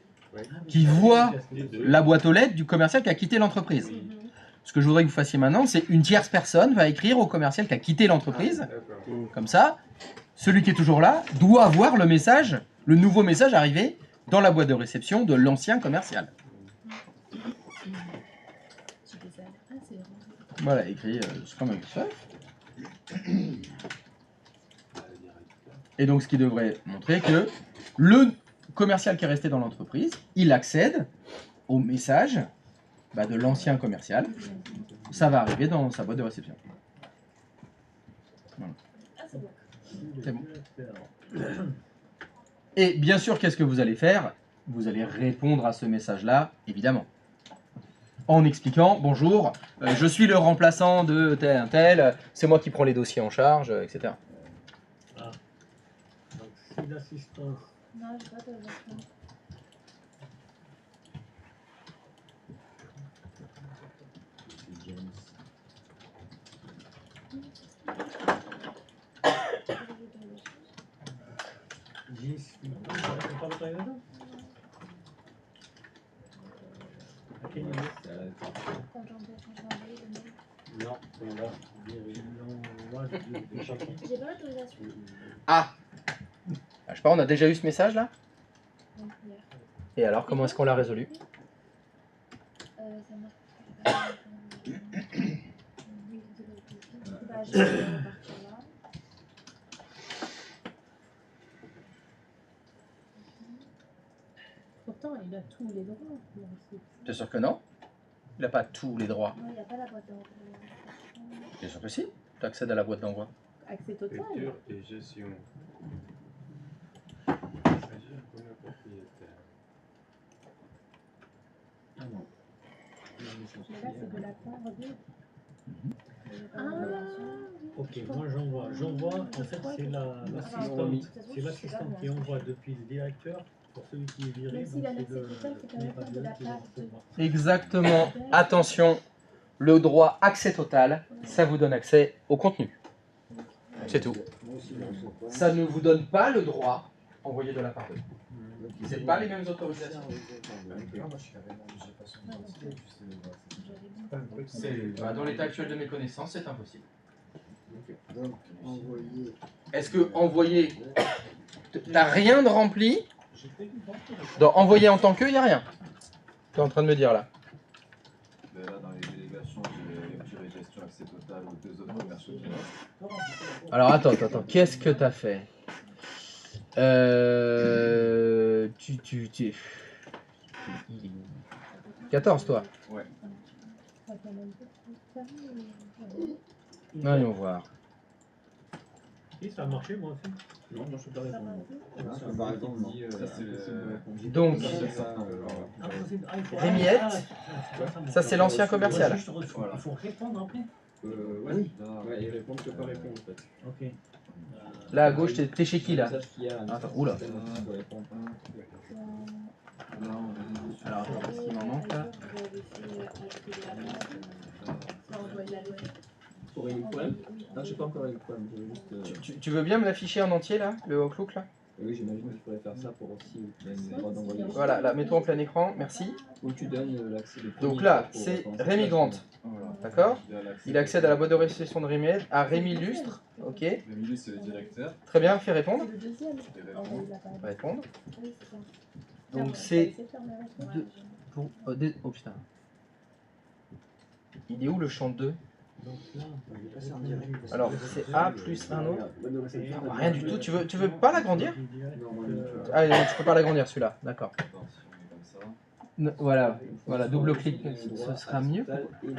qui voit la boîte aux lettres du commercial qui a quitté l'entreprise. Ce que je voudrais que vous fassiez maintenant, c'est une tierce personne va écrire au commercial qui a quitté l'entreprise. Comme ça, celui qui est toujours là doit voir le message, le nouveau message arriver dans la boîte de réception de l'ancien commercial. Voilà, écrit Scrum Microsoft. Et donc, ce qui devrait montrer que le commercial qui est resté dans l'entreprise, il accède au message de l'ancien commercial. Ça va arriver dans sa boîte de réception. Voilà. C'est bon. Et bien sûr, qu'est-ce que vous allez faire? Vous allez répondre à ce message-là, évidemment. En expliquant, bonjour, je suis le remplaçant de tel, c'est moi qui prends les dossiers en charge, etc. Ah. Donc, si l'assistance. Non, j'ai pas de version. Non, on l'a. J'ai pas l'autorisation. Ah, je sais pas, on a déjà eu ce message là? Donc, hier. Et alors, comment est-ce qu'on l'a résolu? Ça marche. Bah, je vais repartir là. Pourtant, il a tous les droits. Bien sûr que non. Il n'a pas tous les droits. Non, il n'y a pas la boîte d'envoi. Bien sûr que si. Tu accèdes à la boîte d'envoi. Accès total. Écriture et gestion. Agir comme le propriétaire. Mais là, c'est de la part de... Ok, moi j'envoie. J'envoie, en fait, c'est l'assistante qui envoie depuis le directeur pour celui qui est viré. Même si la note c'est quand même pas de la part de... Exactement. Attention, le droit accès total, ça vous donne accès au contenu. C'est tout. Ça ne vous donne pas le droit envoyé de la part d'eux. C'est pas les mêmes autorisations. Dans l'état actuel de mes connaissances, c'est impossible. Donc, envoyer. Est-ce que envoyer, t'as rien de rempli? Dans envoyer en tant que, il n'y a rien. Tu es en train de me dire là. Là, dans les délégations, j'ai tiré gestion accès total aux deux autres commerciaux qui restent. Alors attends, qu'est-ce que t'as fait? Tu... 14 toi? Ouais. Allons voir. Et ça a marché moi aussi. Non, moi je peux pas répondre. Par exemple, non. Donc, Rémiette, ça c'est l'ancien commercial. Il faut répondre après. ouais, Oui. ouais, et répondre que par répondre en fait. Ok. Là à gauche, t'es chez qui là? Attends, oula. Alors attends, qu'est-ce qu'il m'en manque là? Aurélie le problème? Non, j'ai pas encore eu le problème. Juste, Tu veux bien me l'afficher en entier là, le Outlook là? Oui, j'imagine qu'il faudrait faire ça pour aussi le droit d'envoyer. Voilà, là, mets-toi en plein écran, merci. Où tu donnes l'accès de Donc là, c'est Rémi Grant, d'accord? Il accède à la boîte de réception de Rémi, à Rémi Lustre, ok? Rémi Lustre, c'est le directeur. Très bien, fais répondre. Le deuxième. Répondre. Oui, c'est ça. Donc c'est... Oh putain. Il est où le champ 2? Alors c'est A plus un autre. Rien du tout. Tu veux pas l'agrandir? Ah non, tu peux pas l'agrandir celui-là. D'accord. Voilà, voilà, double clic, ce sera mieux. Il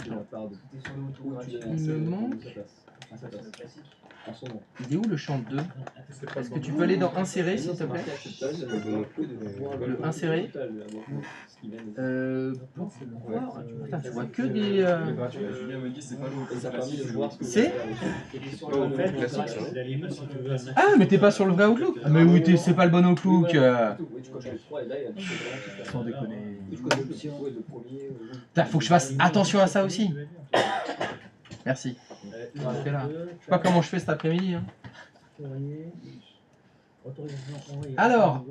me manque. Il est où le champ 2? Est-ce que tu peux aller dans insérer s'il te plaît? Le insérer. Pourquoi? Putain, tu vois que des. Julien me dit c'est pas C'est la limite, si tu veux un Ah, mais t'es pas sur le vrai Outlook? Ah, mais oui, c'est pas le bon Outlook. Sans déconner. Putain, faut que je fasse attention à ça aussi. Merci. Je fais là. Je sais pas comment je fais cet après-midi. Hein. Alors,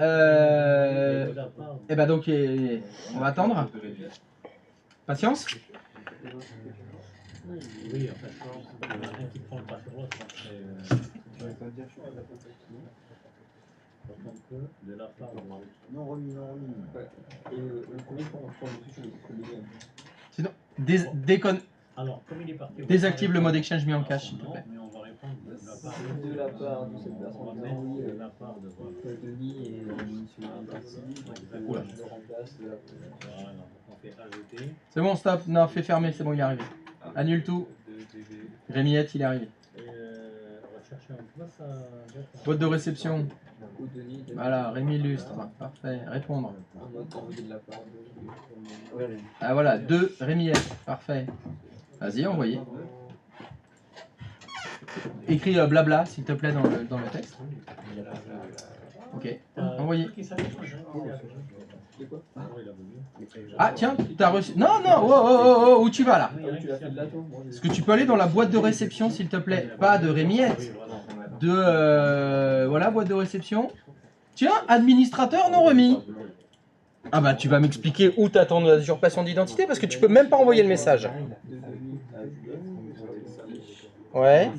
et ben donc, on va attendre. Patience. Oui, en fait, il y en a un qui prend le pas sur l'autre. De la part non remis, non remis. Et le premier point, on prend le dessus, je le Sinon, déconne. Alors, comme il est parti. Désactive le mode exchange mis en cache, s'il te plaît. Mais on va répondre de la part de cette personne. On va mettre de la part de Denis et sur un parti. Oula. Je le remplace de la Voilà, on fait ajouter. C'est bon, stop. Non, fais fermer, c'est bon, il est arrivé. Annule tout. Rémiette, il est arrivé. On va chercher un peu ça. Boîte de réception. Voilà, Rémi Lustre. Parfait. Répondre. Ah voilà, 2 Rémiette. Parfait. Vas-y, envoyez. Écris blabla, s'il te plaît, dans le texte. Ok, envoyez. Ah tiens, t'as reçu... Non, non, oh, où tu vas là? Est-ce que tu peux aller dans la boîte de réception, s'il te plaît? Pas de Rémiette. De... voilà, boîte de réception. Tiens, administrateur non remis. Ah bah tu vas m'expliquer où t'as ton usurpation d'identité parce que tu peux même pas envoyer le message. Ouais.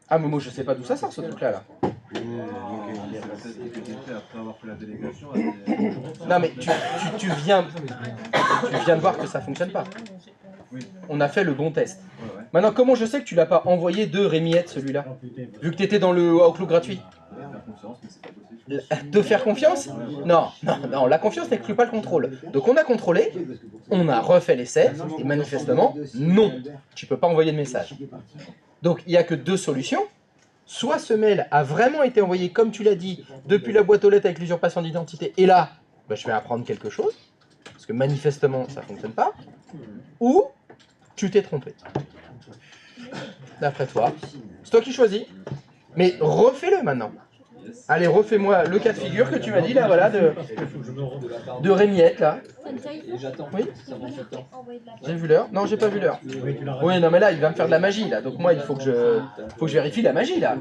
Ah mais moi je sais pas d'où ça sort ce truc là. Non mais tu viens de voir que ça fonctionne pas. On a fait le bon test. Maintenant comment je sais que tu l'as pas envoyé de Rémiette celui-là? Vu que tu étais dans le Outlook gratuit. Te faire confiance? Non, la confiance n'exclut pas le contrôle. Donc on a contrôlé, on a refait l'essai, et manifestement, non, tu peux pas envoyer de message. Donc il n'y a que 2 solutions. Soit ce mail a vraiment été envoyé, comme tu l'as dit, depuis la boîte aux lettres avec l'usurpation d'identité, et là, bah, je vais apprendre quelque chose, parce que manifestement, ça ne fonctionne pas, ou tu t'es trompé. D'après toi, c'est toi qui choisis, mais refais-le maintenant. Allez, refais-moi le cas de figure que tu m'as dit là, voilà, de Rémiette là. Oui. J'ai vu l'heure. Non, j'ai pas vu l'heure. Oui, non, mais là, il va me faire de la magie là. Donc moi, il faut que je vérifie la magie là.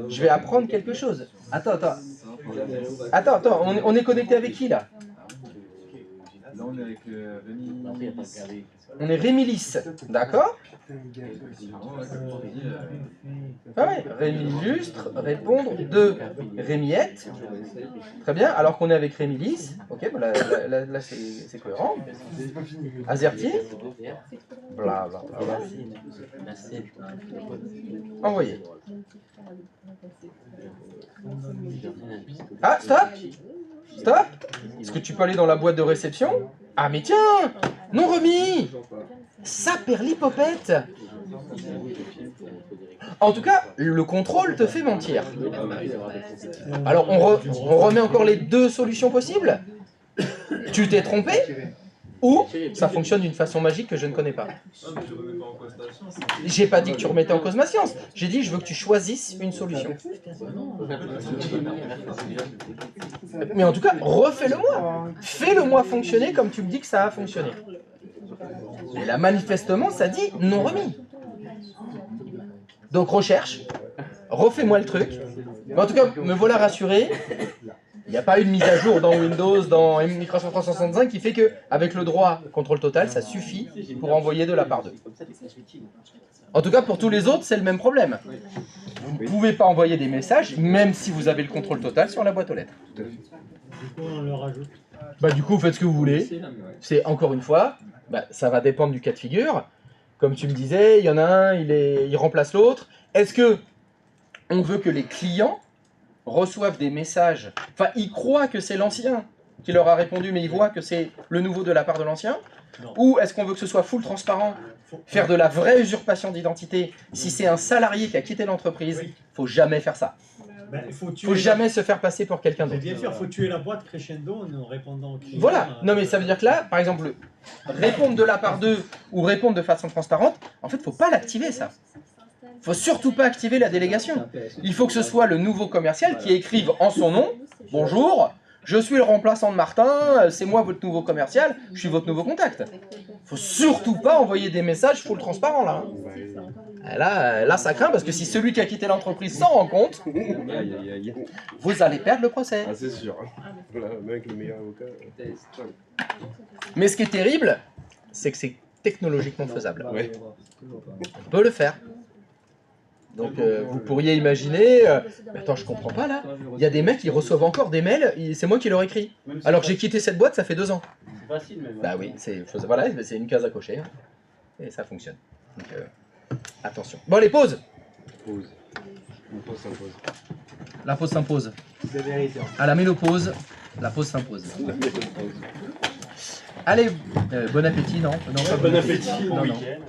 Je vais apprendre quelque chose. Attends. On est connecté avec qui là? Là, on est avec Rémi. On est Rémi Lys, d'accord? Ah ouais, Rémi Lustre, répondre de Rémiette. Très bien, alors qu'on est avec Rémi Lys. Ok, bah là c'est cohérent. Azerty. Blablabla. Envoyé. Ah, stop. Est-ce que tu peux aller dans la boîte de réception? Ah mais tiens, non remis. Saperlipopette. En tout cas, le contrôle te fait mentir. Alors, on remet encore les 2 solutions possibles? Tu t'es trompé ou ça fonctionne d'une façon magique que je ne connais pas. J'ai pas dit que tu remettais en cause ma science. J'ai dit je veux que tu choisisses une solution. Mais en tout cas, refais-le-moi. Fais-le-moi fonctionner comme tu me dis que ça a fonctionné. Et là, manifestement, ça dit non remis. Donc recherche, refais-moi le truc. Mais en tout cas, me voilà rassuré. Il n'y a pas eu de mise à jour dans Windows, dans Microsoft 365 qui fait que, avec le droit contrôle total, ça suffit pour envoyer de la part d'eux. En tout cas, pour tous les autres, c'est le même problème. Vous ne pouvez pas envoyer des messages, même si vous avez le contrôle total sur la boîte aux lettres. Du coup, on le rajoute. Bah, du coup, faites ce que vous voulez. C'est encore une fois, bah, ça va dépendre du cas de figure. Comme tu me disais, il y en a un, il remplace l'autre. Est-ce que on veut que les clients reçoivent des messages, enfin ils croient que c'est l'ancien qui leur a répondu, mais ils voient que c'est le nouveau de la part de l'ancien? Ou est-ce qu'on veut que ce soit full transparent, faire de la vraie usurpation d'identité? Si c'est un salarié qui a quitté l'entreprise, faut jamais faire ça. Faut jamais se faire passer pour quelqu'un d'autre. Bien sûr, faut tuer la boîte crescendo en répondant aux clients. Voilà, non mais ça veut dire que là, par exemple, répondre de la part d'eux ou répondre de façon transparente, en fait, faut pas l'activer ça. Faut surtout pas activer la délégation. Il faut que ce soit le nouveau commercial qui écrive en son nom « Bonjour, je suis le remplaçant de Martin, c'est moi votre nouveau commercial, je suis votre nouveau contact. » Faut surtout pas envoyer des messages full transparents là. Là, ça craint parce que si celui qui a quitté l'entreprise s'en rend compte, vous allez perdre le procès. Ah, c'est sûr. Voilà, mec, le meilleur avocat. Mais ce qui est terrible, c'est que c'est technologiquement faisable. Ouais. On peut le faire. Donc vous pourriez imaginer, mais attends, je comprends pas là, il y a des mecs qui reçoivent encore des mails, c'est moi qui leur écris. Alors que j'ai quitté cette boîte, ça fait 2 ans. C'est facile même. Bah oui, voilà, c'est une case à cocher. Hein. Et ça fonctionne. Donc attention. Bon, les pauses. Pause. Une pause s'impose. La pause s'impose. À la ménopause, la pause s'impose. Allez, bon appétit, non, pas Bon appétit, bon non, non. week-end.